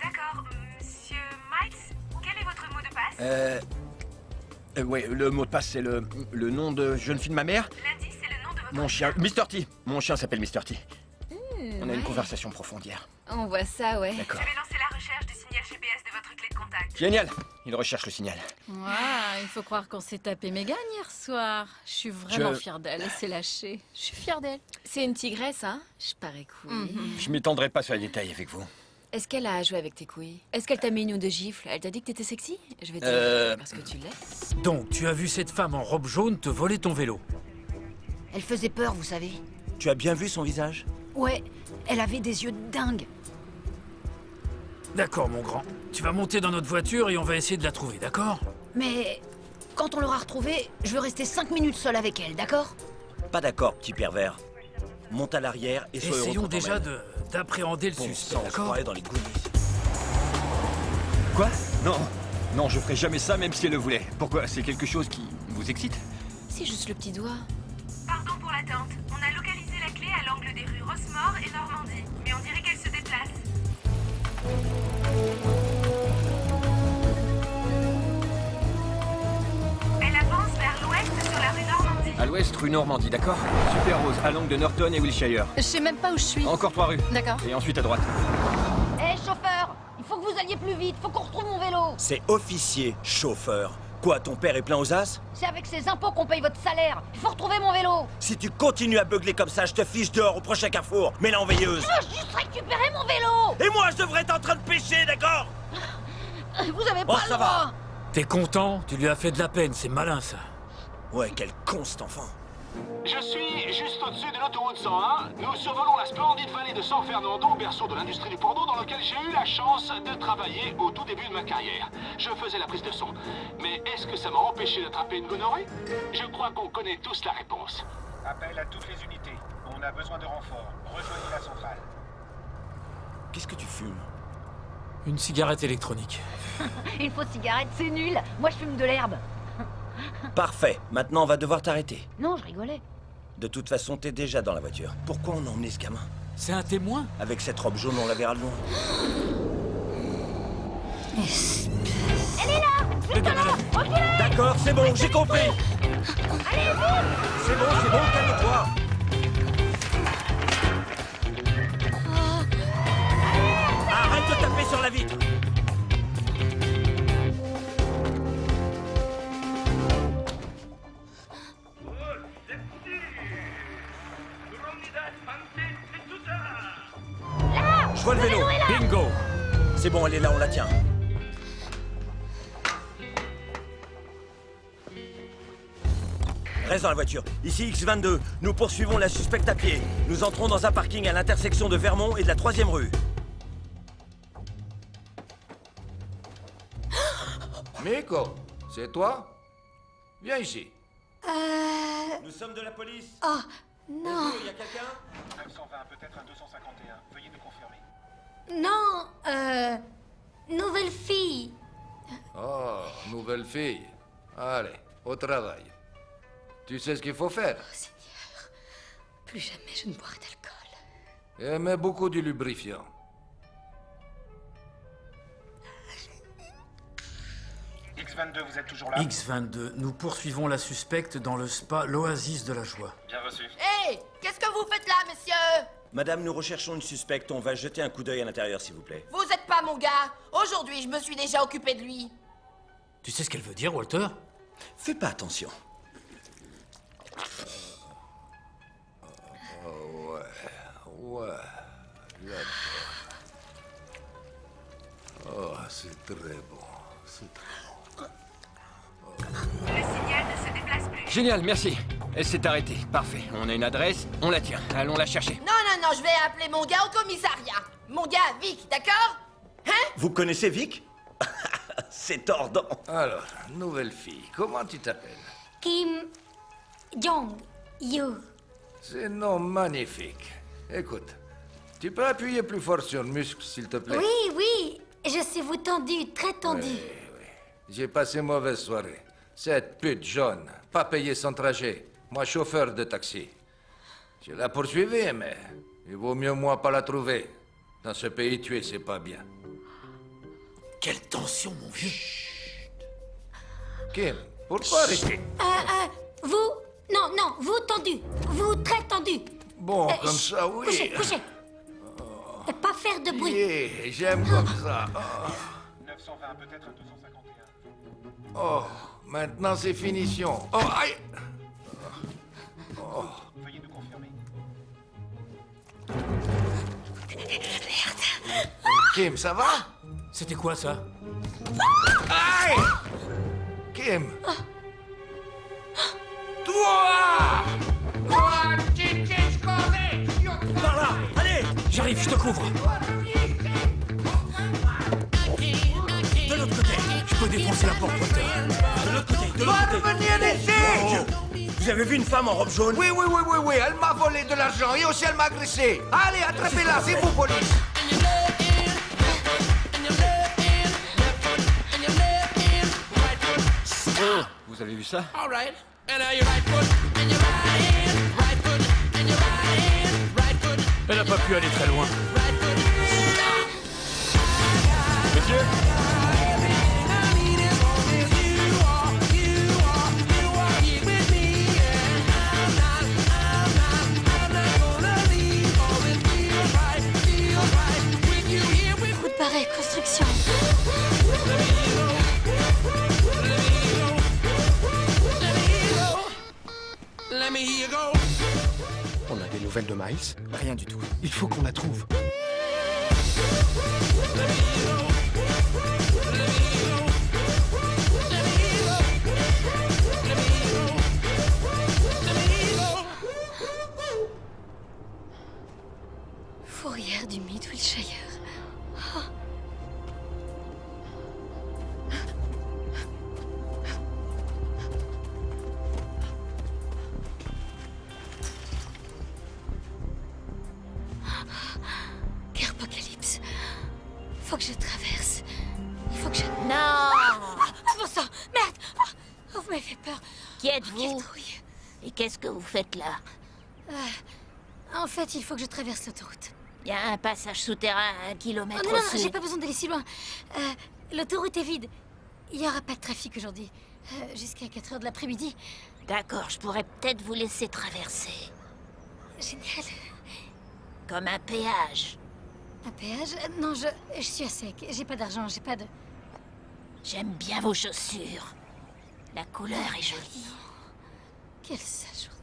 D'accord, monsieur Miles, quel est votre mot de passe? Ouais, le mot de passe, c'est le nom de jeune fille de ma mère. L'indice, c'est le nom de votre Mon chien. Mr. T. Mon chien s'appelle Mr. T. On a une ouais. conversation profonde hier. On voit ça, ouais. D'accord. Je vais lancer la recherche du signal GPS de votre clé de contact. Génial. Il recherche le signal. Il faut croire qu'on s'est tapé Megan hier soir. Je suis vraiment fière d'elle, elle s'est lâchée. Je suis fière d'elle. C'est une tigresse, hein? Je parais cool. Je m'étendrai pas sur les détails avec vous. Est-ce qu'elle a joué avec tes couilles? Est-ce qu'elle t'a mis une ou deux gifles? Elle t'a dit que t'étais sexy? Je vais te dire parce que tu l'es. Donc, tu as vu cette femme en robe jaune te voler ton vélo. Elle faisait peur, vous savez. Tu as bien vu son visage? Ouais, elle avait des yeux de dingue. D'accord, mon grand. Tu vas monter dans notre voiture et on va essayer de la trouver, d'accord? Mais quand on l'aura retrouvée, je veux rester 5 minutes seule avec elle, d'accord? Pas d'accord, petit pervers. Monte à l'arrière et sois heureux Essayons qu'on déjà t'emmène. d'appréhender le Bon suspect, sang, je d'accord? croirais dans les Goonies. Quoi? Non. Non, je ferai jamais ça même si elle le voulait. Pourquoi? C'est quelque chose qui vous excite? C'est juste le petit doigt. Pardon pour l'attente. On a localisé la clé à l'angle des rues Rosemore et Normandie. Mais on dirait qu'elle se déplace. Elle avance vers l'ouest sur la rue Normandie. À l'ouest, rue Normandie, d'accord? Super Rose, à l'angle de Norton et Wilshire. Je sais même pas où je suis. Encore 3 rues. D'accord. Et ensuite à droite. Hé, chauffeur! Il faut que vous alliez plus vite, faut qu'on retrouve mon vélo! C'est officier, chauffeur. Quoi, ton père est plein aux as? C'est avec ces impôts qu'on paye votre salaire! Il faut retrouver mon vélo! Si tu continues à beugler comme ça, je te fiche dehors au prochain carrefour. Mets la en veilleuse. Je veux juste récupérer mon vélo! Et moi, je devrais être en train de pêcher, d'accord? Vous avez Bon, pas ça le droit! T'es content? Tu lui as fait de la peine, c'est malin ça. Ouais, quel con cet enfant. Je suis juste au-dessus de l'autoroute 101. Nous survolons la splendide vallée de San Fernando, berceau de l'industrie du porno dans lequel j'ai eu la chance de travailler au tout début de ma carrière. Je faisais la prise de son. Mais est-ce que ça m'a empêché d'attraper une gonorrhée? Je crois qu'on connaît tous la réponse. Appel à toutes les unités. On a besoin de renforts. Rejoignez la centrale. Qu'est-ce que tu fumes? Une cigarette électronique. Une fausse cigarette, c'est nul! Moi, je fume de l'herbe! Parfait. Maintenant, on va devoir t'arrêter. Non, je rigolais. De toute façon, t'es déjà dans la voiture. Pourquoi on a emmené ce gamin? C'est un témoin? Avec cette robe jaune, on la verra de loin. Elle est là! Juste là! Reculez! D'accord, c'est bon, j'ai compris. Allez, vite! C'est bon, calme-toi. Arrête de taper sur la vitre. Là! Je vois le vélo. est là! Bingo! C'est bon, elle est là, on la tient. Reste dans la voiture. Ici X22. Nous poursuivons la suspecte à pied. Nous entrons dans un parking à l'intersection de Vermont et de la 3e rue. Miko, c'est toi? Viens ici. Nous sommes de la police. Oh, non. Bonjour, y a quelqu'un? 920, peut-être un 251. Veuillez nous confirmer. Non, nouvelle fille. Oh, nouvelle fille. Allez, au travail. Tu sais ce qu'il faut faire? Oh, Seigneur, plus jamais je ne boirai d'alcool. Et mets beaucoup de lubrifiant. X22, vous êtes toujours là? X22, nous poursuivons la suspecte dans le spa L'Oasis de la Joie. Bien reçu. Hé, qu'est-ce que vous faites là, messieurs? Madame, nous recherchons une suspecte. On va jeter un coup d'œil à l'intérieur, s'il vous plaît. Vous êtes pas mon gars. Aujourd'hui, je me suis déjà occupé de lui. Tu sais ce qu'elle veut dire, Walter? Fais pas attention. Ouais. J'adore. Oh, c'est très bon. C'est très bon. Le signal ne se déplace plus. Génial, merci. Elle s'est arrêtée. Parfait. On a une adresse, on la tient. Allons la chercher. Non, je vais appeler mon gars au commissariat. Mon gars, Vic, d'accord? Hein? Vous connaissez Vic? C'est tordant. Alors, nouvelle fille, comment tu t'appelles? Kim Jong-yoo. C'est nom magnifique. Écoute, tu peux appuyer plus fort sur le muscle, s'il te plaît? Oui, je suis vous tendu, très tendu. Oui. J'ai passé mauvaise soirée. Cette pute jaune, pas payé son trajet. Moi, chauffeur de taxi. Je la poursuivais, mais il vaut mieux moi pas la trouver. Dans ce pays, tuer, c'est pas bien. Quelle tension, mon vieux! Kim, pourquoi arrêter? Vous... Non, vous tendu. Vous très tendu. Bon, comme ça, oui. Couchez. Et pas faire de bruit. Yeah, j'aime comme ça. 920, peut-être un 251. Oh, maintenant c'est finition. Oh, aïe! Oh. Veuillez nous confirmer. Kim, ça va? C'était quoi, ça? Aïe! Kim! Toi! Par là! J'arrive, je te couvre. De l'autre côté, je peux défoncer la porte, Walter. De l'autre côté, de l'autre côté. Revenez ici! Vous avez vu une femme en robe jaune? Oui, elle m'a volé de l'argent et aussi elle m'a agressé. Allez, attrapez-la, c'est vous, police. Oh, vous avez vu ça? Elle n'a pas pu aller très loin. Monsieur? Route barrée, construction. On a des nouvelles de Miles? Rien du tout. Il faut qu'on la trouve. Fourrière du Mid Wilshire. Oh. Apocalypse. Faut que je traverse. Il faut que je... Non. Ah, bon sang, merde. Oh, vous m'avez fait peur. Qui êtes-vous? Quelle trouille. Et qu'est-ce que vous faites là? En fait, il faut que je traverse l'autoroute. Il y a un passage souterrain à 1 kilomètre Oh, au non, sud. j'ai pas besoin d'aller si loin. L'autoroute est vide. Il y aura pas de trafic aujourd'hui. Jusqu'à 4 heures de l'après-midi. D'accord, je pourrais peut-être vous laisser traverser. Génial. Comme un péage. Un péage? Non, je suis à sec. J'ai pas d'argent, j'ai pas de... J'aime bien vos chaussures. La couleur est jolie. Quelle sale journée.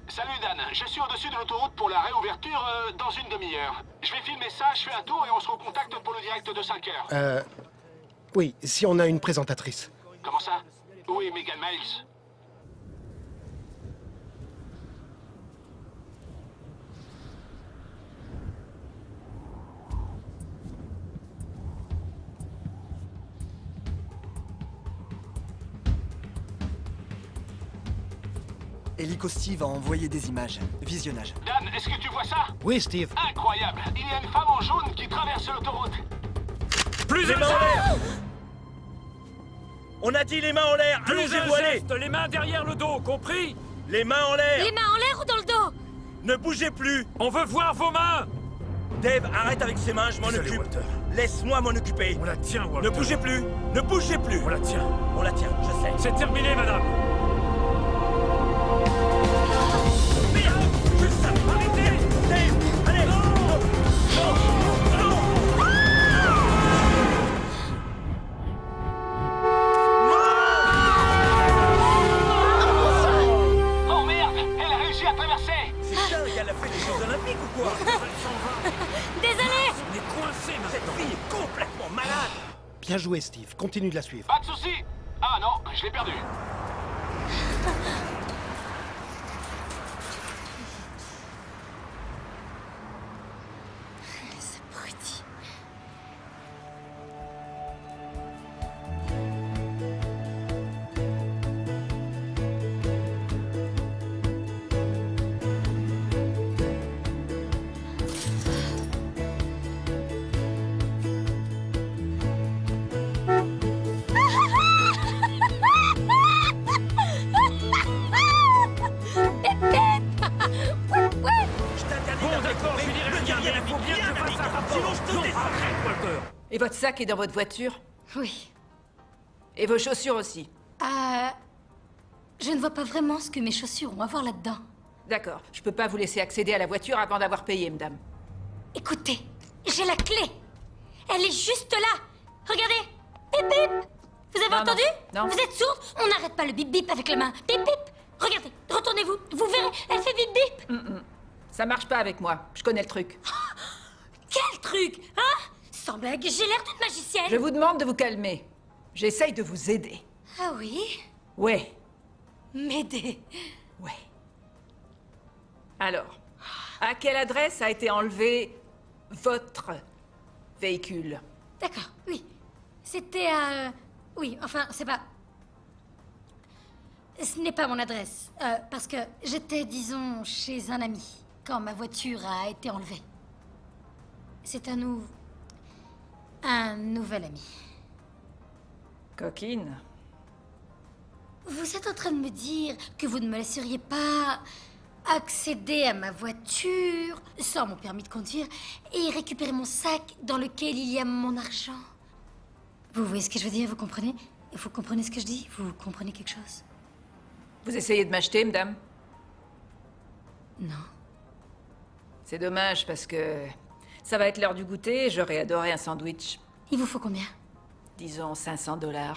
Salut Dan, je suis au-dessus de l'autoroute pour la réouverture dans une demi-heure. Je vais filmer ça, je fais un tour et on se recontacte pour le direct de 5 heures. Oui, si on a une présentatrice. Comment ça? Oui, Megan Miles. Helico Steve a envoyé des images. Visionnage. Dan, est-ce que tu vois ça? Oui, Steve. Incroyable! Il y a une femme en jaune qui traverse l'autoroute. Plus les mains en l'air! On a dit les mains en l'air! Plus Allons-y, vous allez! les mains derrière le dos, compris? Les mains en l'air! Les mains en l'air ou dans le dos? Ne bougez plus! On veut voir vos mains! Dave, arrête avec ses mains, je m'en Désolé, occupe. Walter. Laisse-moi m'en occuper. On la tient, Walter. Ne bougez plus! Ne bougez plus! On la tient. On la tient, je sais. C'est terminé, madame. Arrêtez! Dave! Allez! Oh merde! Elle a réussi à traverser! C'est dingue, elle a fait les Jeux Olympiques ou quoi? Désolé! On est coincés Cette maintenant. fille est complètement malade! Bien joué, Steve. Continue de la suivre. Pas de soucis! Ah non, je l'ai perdu. C'est abruti. Bon, d'accord, je lui dirai rien, mais il faut bien que je fasse un rapport. Sinon, je te descends. Arrête, Walter. Et votre sac est dans votre voiture? Oui. Et vos chaussures aussi? Je ne vois pas vraiment ce que mes chaussures ont à voir là-dedans. D'accord. Je peux pas vous laisser accéder à la voiture avant d'avoir payé, madame. Écoutez, j'ai la clé. Elle est juste là. Regardez. Bip bip. Vous avez Non, entendu? non. Vous êtes sourde? On n'arrête pas le bip bip avec la main. Bip bip. Regardez, retournez-vous. Vous verrez, elle fait bip bip. Ça marche pas avec moi. Je connais le truc. Quel truc, hein? Sans blague, j'ai l'air d'une magicienne. Je vous demande de vous calmer. J'essaye de vous aider. Ah oui? Ouais. M'aider. Ouais. Alors, à quelle adresse a été enlevé votre véhicule. D'accord, oui. C'était à... Oui, enfin, c'est pas... Ce n'est pas mon adresse. Parce que j'étais, disons, chez un ami quand ma voiture a été enlevée. C'est un nouvel ami. Coquine. Vous êtes en train de me dire que vous ne me laisseriez pas accéder à ma voiture sans mon permis de conduire et récupérer mon sac dans lequel il y a mon argent. Vous voyez ce que je veux dire, vous comprenez? Vous comprenez ce que je dis? Vous comprenez quelque chose? Vous essayez de m'acheter, madame? Non. C'est dommage parce que ça va être l'heure du goûter et j'aurais adoré un sandwich. Il vous faut combien? Disons $500.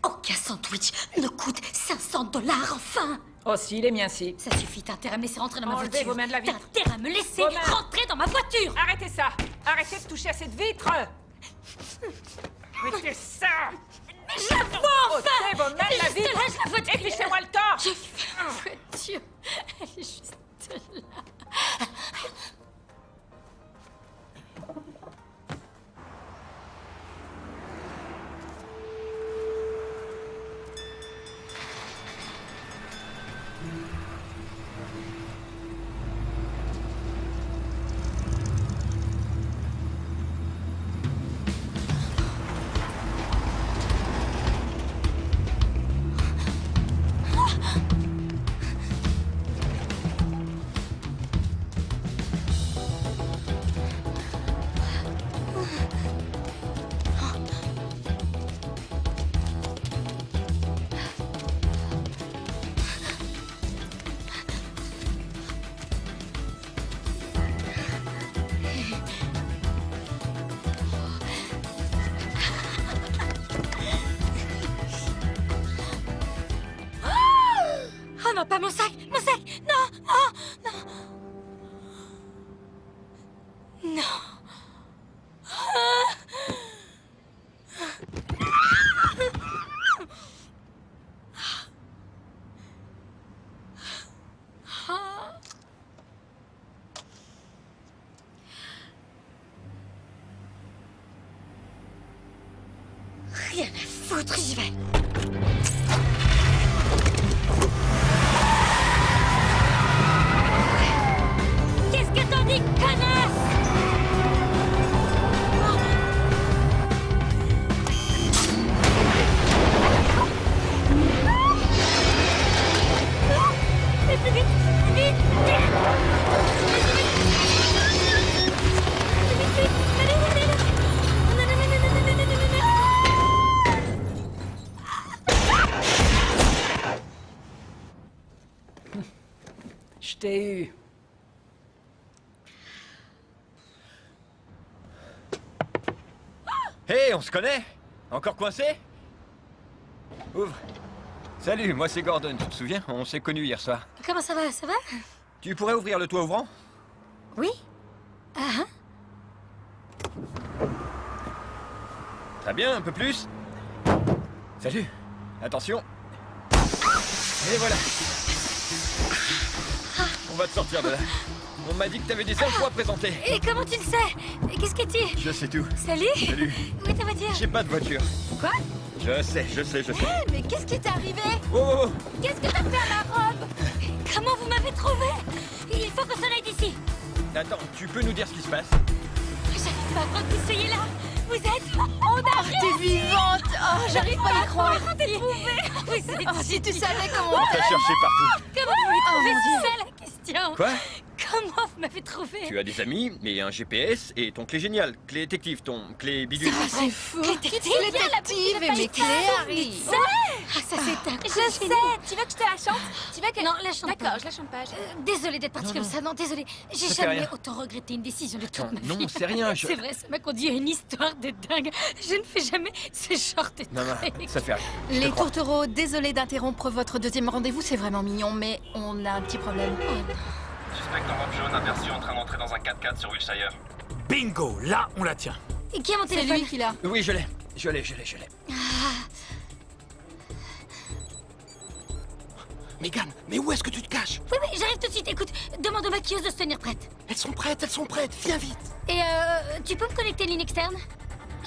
Aucun sandwich ne coûte $500, enfin! Oh si, les miens si. Ça suffit, t'as intérêt à me laisser rentrer dans ma Enlevez voiture. vos mains de la vitre. T'as intérêt à me laisser Vos mains. rentrer dans ma voiture. Arrêtez ça! Arrêtez de toucher à cette vitre! Arrêtez ça! Mais je la vois enfin! Ôtez vos mains de la Elle est juste vitre! là, je la vois Et fichez-moi le temps! Je fais la voiture. Elle est juste là. Oh non, pas mon sac! Mon sac! Non! Oh! Non! Non! Rien à foutre, j'y vais! Qu'est-ce que t'en dis, connasse? Vite, vite, vite, vite! Allez, allez, allez! Je t'ai eu. Hé, on se connaît? Encore coincé? Ouvre. Salut, moi c'est Gordon, tu te souviens? On s'est connus hier soir. Comment ça va? Ça va? Tu pourrais ouvrir le toit ouvrant? Oui? Ah, Très bien, un peu plus. Salut. Attention. Et voilà. On va te sortir de là. On m'a dit que t'avais des infos à présenter. Et comment tu le sais? Et qu'est-ce que tu... Je sais tout. Salut? Salut. Où est ta voiture? J'ai pas de voiture. Quoi? Je sais. Mais qu'est-ce qui t'est arrivé? Oh, oh, oh. Qu'est-ce que t'as fait à ma robe? Comment vous m'avez trouvé? Il faut qu'on s'en aille d'ici. Attends, tu peux nous dire ce qui se passe? J'arrive pas à croire que vous soyez là. Vous êtes... On a T'es vivante! Oh, j'arrive pas à y croire! T'es trouvée. Vous êtes... Oh, si tu savais comment... On t'a cherché partout. Comment vous m'avez trouvé? mon C'est Dieu. ça la question. Quoi? Comment vous m'avez trouvé? Tu as des amis, mais un GPS et ton clé géniale. Clé détective, ton clé bidule. C'est fou! Détective, Détective et mes clés arrivent! Ah, ça c'est un Je sais. Tu veux que je te la chante? Tu veux que... Non, la chante D'accord, pas. je la chante pas. Désolée d'être partie comme ça, non, désolée. J'ai Ça fait jamais rien. autant regretté une décision de toute Attends, ma vie. non, c'est rien, je- C'est vrai, ça m'a conduit à une histoire de dingue. Je ne fais jamais ce genre de Non, non, truc. ça fait rien. Je te Les crois. tourtereaux, désolé d'interrompre votre deuxième rendez-vous, c'est vraiment mignon, mais on a un petit problème. Suspect en robe jaune aperçu en train d'entrer dans un 4x4 sur Wilshire. Bingo, là, on la tient. Et qui a mon C'est téléphone? lui qui l'a. Oui, je l'ai. Megan, mais où est-ce que tu te caches? Oui, j'arrive tout de suite. Écoute, demande aux maquilleuses de se tenir prêtes. Elles sont prêtes, viens vite. Et tu peux me connecter une ligne externe?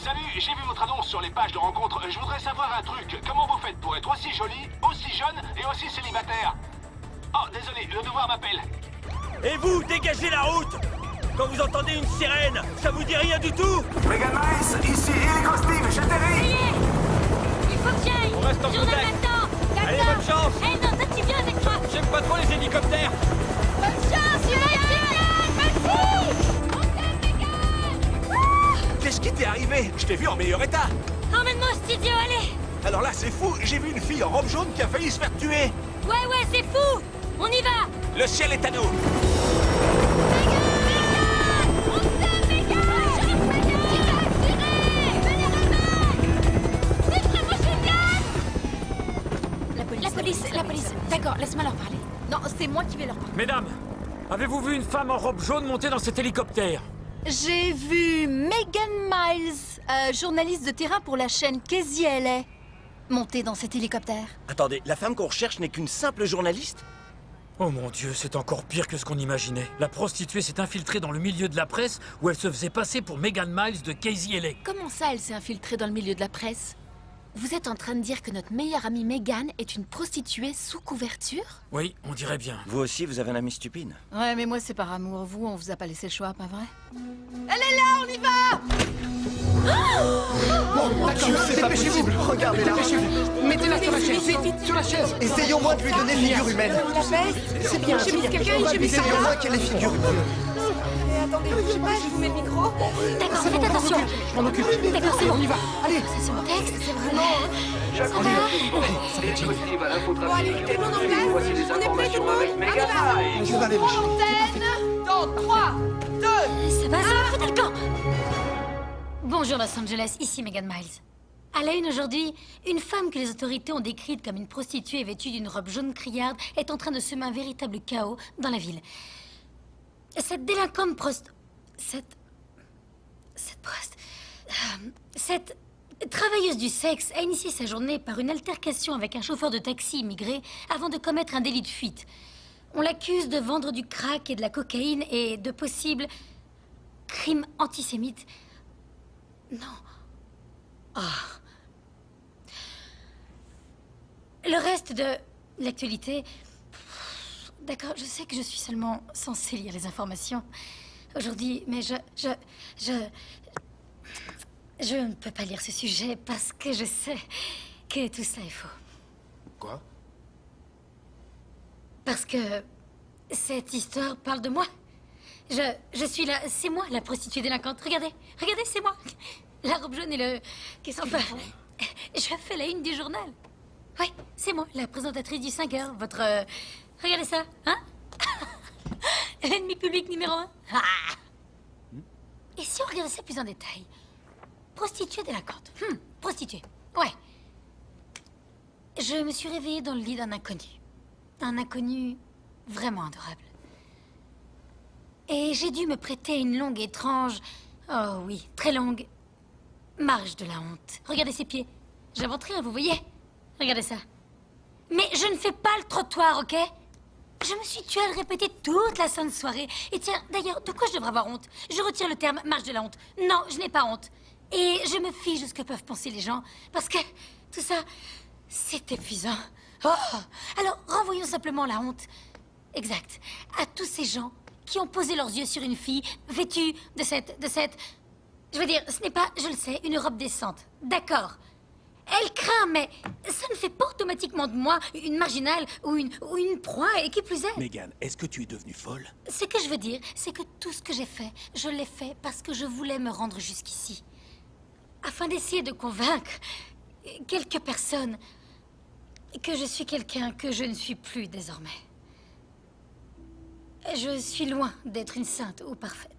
Salut, j'ai vu votre annonce sur les pages de rencontres. Je voudrais savoir un truc. Comment vous faites pour être aussi jolie, aussi jeune et aussi célibataire? Oh, désolé, le devoir m'appelle. Et vous, dégagez la route! Quand vous entendez une sirène, ça vous dit rien du tout? Megan Miles, ici Illico Steve, j'atterris. Il faut que j'aille. On reste en Journal contact. maintenant. Allez, bonne chance. Eh non, toi tu viens avec moi. J'aime pas trop les hélicoptères. Bonne chance, Qu'est-ce qui t'est arrivé? Je t'ai vu en meilleur état. Emmène-moi au studio, allez. Alors là, c'est fou, j'ai vu une fille en robe jaune qui a failli se faire tuer. Ouais, c'est fou. On y va. Le ciel est à nous. La police. D'accord, laisse-moi leur parler. Non, c'est moi qui vais leur parler. Mesdames, avez-vous vu une femme en robe jaune monter dans cet hélicoptère? J'ai vu Megan Miles, journaliste de terrain pour la chaîne KZLA, monter dans cet hélicoptère. Attendez, la femme qu'on recherche n'est qu'une simple journaliste? Oh mon Dieu, c'est encore pire que ce qu'on imaginait. La prostituée s'est infiltrée dans le milieu de la presse où elle se faisait passer pour Megan Miles de KZLA. Comment ça, elle s'est infiltrée dans le milieu de la presse? Vous êtes en train de dire que notre meilleure amie Megan est une prostituée sous couverture? Oui, on dirait bien. Vous aussi, vous avez un ami stupide? Ouais, mais moi c'est par amour. Vous, on vous a pas laissé le choix, pas vrai? Elle est là, on y va! Bon, d'accord, c'est pas possible. Regardez-la. Mettez-la sur la chaise. Sur la chaise. Essayons au moins de lui donner figure humaine. La peste. C'est bien. J'ai mis quelqu'un et j'ai mis ça. Essayons au moins qu'elle ait figure humaine. Attendez, je sais pas, je vous mets le micro. D'accord, faites attention. Je m'en occupe. D'accord, c'est bon. On y va. Allez. C'est son texte, c'est vraiment... Bon, allez, tout le monde en place. On est prêts, tout le monde? On y va. Je vais aller, ma chérie. Dans 3, 2... Ça va, foutez le camp. Bonjour Los Angeles, ici Megan Miles. À la une aujourd'hui, une femme que les autorités ont décrite comme une prostituée vêtue d'une robe jaune criarde est en train de semer un véritable chaos dans la ville. Cette délinquante cette travailleuse du sexe a initié sa journée par une altercation avec un chauffeur de taxi immigré avant de commettre un délit de fuite. On l'accuse de vendre du crack et de la cocaïne et de possibles crimes antisémites. Non. Oh. Le reste de l'actualité... D'accord, je sais que je suis seulement censée lire les informations aujourd'hui, mais je ne peux pas lire ce sujet parce que je sais que tout ça est faux. Quoi? Parce que cette histoire parle de moi. Je suis là, c'est moi la prostituée délinquante. Regardez, c'est moi. La robe jaune et le... Qu'est-ce qu'on fait? Je fais la une du journal. Oui, c'est moi, la présentatrice du 5 heures, votre... Regardez ça, hein? L'ennemi public numéro 1. Et si on regardait ça plus en détail? Prostituée délinquante. Prostituée. Ouais. Je me suis réveillée dans le lit d'un inconnu. Un inconnu vraiment adorable. Et j'ai dû me prêter à une longue, étrange... Oh oui, très longue... marche de la honte. Regardez ses pieds. J'invente rien, vous voyez? Regardez ça. Mais je ne fais pas le trottoir, ok? Je me suis tuée à le répéter toute la sainte soirée. Et tiens, d'ailleurs, de quoi je devrais avoir honte? Je retire le terme marche de la honte. Non, je n'ai pas honte. Et je me fiche de ce que peuvent penser les gens. Parce que tout ça, c'est épuisant. Oh. Alors, renvoyons simplement la honte. Exact. À tous ces gens qui ont posé leurs yeux sur une fille vêtue de cette... Je veux dire, ce n'est pas, je le sais, une robe décente. D'accord. Elle craint, mais ça ne fait pas automatiquement de moi une marginale ou une proie, et qui plus est. Megan, est-ce que tu es devenue folle? Ce que je veux dire, c'est que tout ce que j'ai fait, je l'ai fait parce que je voulais me rendre jusqu'ici. Afin d'essayer de convaincre quelques personnes que je suis quelqu'un que je ne suis plus désormais. Je suis loin d'être une sainte ou parfaite.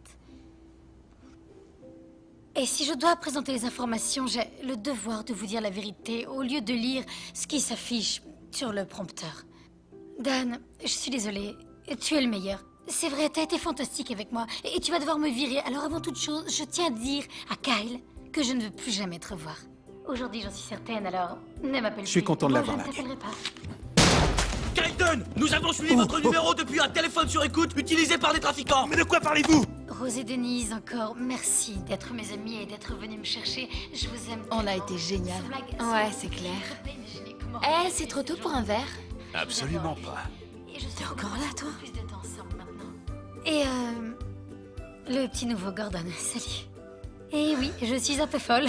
Et si je dois présenter les informations, j'ai le devoir de vous dire la vérité au lieu de lire ce qui s'affiche sur le prompteur. Dan, je suis désolée. Tu es le meilleur. C'est vrai, t'as été fantastique avec moi. Et tu vas devoir me virer. Alors avant toute chose, je tiens à dire à Kyle que je ne veux plus jamais te revoir. Aujourd'hui, j'en suis certaine, alors ne m'appelle plus. Je suis content de l'avoir là. Je ne t'appellerai pas. Kaiden, nous avons suivi votre numéro depuis un téléphone sur écoute utilisé par des trafiquants. Mais de quoi parlez-vous? Rose et Denise, encore merci d'être mes amis et d'être venus me chercher. Je vous aime. On a été génial. Ouais, c'est clair. Eh, c'est trop tôt pour un verre? Absolument pas. T'es encore là, toi? Plus de temps ensemble maintenant. Et le petit nouveau Gordon, salut. Et oui, je suis un peu folle.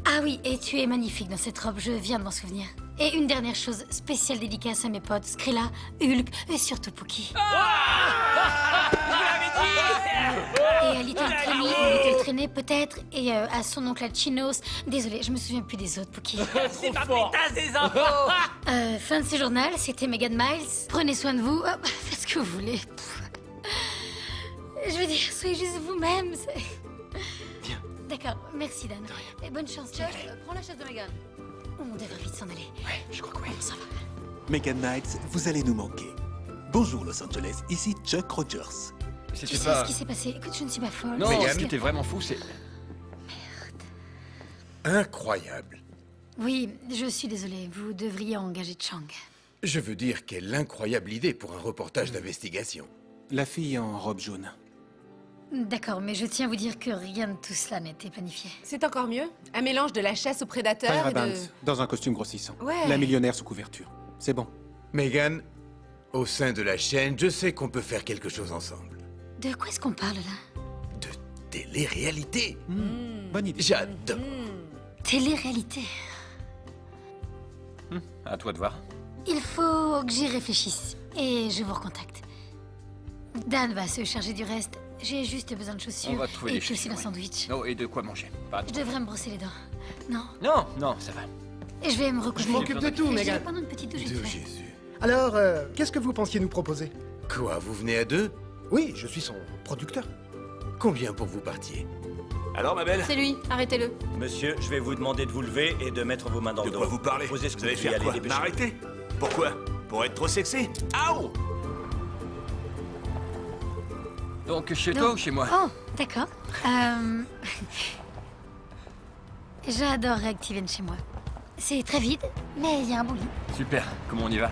Ah oui, et tu es magnifique dans cette robe, je viens de m'en souvenir. Et une dernière chose, spéciale dédicace à mes potes, Skrilla, Hulk et surtout Pookie. Et à Little Trainy ou Little Traîné peut-être, et à son oncle à Chinos. Désolée, je me souviens plus des autres, Pookie. C'est pas putain des infos. Fin de ce journal, c'était Megan Miles. Prenez soin de vous, faites ce que vous voulez. Pff. Je veux dire, soyez juste vous-même. Viens. D'accord, merci Dan. Et bonne chance, Chuck. Prends la chaise de Megan. On devrait vite s'en aller. Ouais, je crois que oui. Ça va. Megan Knight, vous allez nous manquer. Bonjour Los Angeles, ici Chuck Rogers. Tu C'était sais pas... ce qui s'est passé? Écoute, je ne suis pas folle. Non, C'est ce juste qui que- était vraiment fou, c'est... Incroyable. Oui, je suis désolée. Vous devriez engager Chang. Je veux dire, quelle incroyable idée pour un reportage d'investigation. La fille en robe jaune. D'accord, mais je tiens à vous dire que rien de tout cela n'était planifié. C'est encore mieux. Un mélange de la chasse aux prédateurs Tyra et de... Banks, dans un costume grossissant. Ouais. La millionnaire sous couverture. C'est bon. Megan, au sein de la chaîne, je sais qu'on peut faire quelque chose ensemble. De quoi est-ce qu'on parle là? Télé-réalité. Bonne idée. J'adore. Télé-réalité. À toi de voir. Il faut que j'y réfléchisse. Et je vous recontacte. Dan va se charger du reste. J'ai juste besoin de chaussures. On va trouver et des puis aussi chaussures, d'un oui. sandwich. Oh, et de quoi manger. Pas de Je devrais me brosser les dents. Non? Non, non, ça va. Et je vais me recouvrir. Je m'occupe de tout, Et Megan. j'irai pendant une petite douche vite fait. Jésus. Alors, qu'est-ce que vous pensiez nous proposer? Quoi, vous venez à deux? Oui, je suis son producteur. Combien pour vous partiez? Alors, ma belle? C'est lui, arrêtez-le. Monsieur, je vais vous demander de vous lever et de mettre vos mains dans le dos. De quoi vous parlez? Posez ce que Vous allez vous faire allez quoi? dépêchez-vous. M'arrêter? Pourquoi? Pour être trop sexy? Aouh! Donc, chez Donc- toi ou chez moi? Oh, d'accord. J'adorerais que tu viennes chez moi. C'est très vide, mais il y a un bon lit. Super, comment on y va?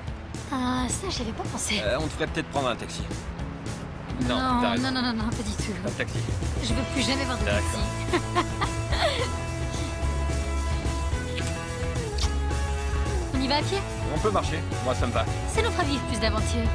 Ah, ça, j'y avais pas pensé. On devrait peut-être prendre un taxi. Non, non, t'as raison. non, non, non, non, pas du tout. Pas de taxi. Je veux plus jamais voir de taxi. On y va à pied? On peut marcher, moi ça me va. Ça nous fera vivre plus d'aventures.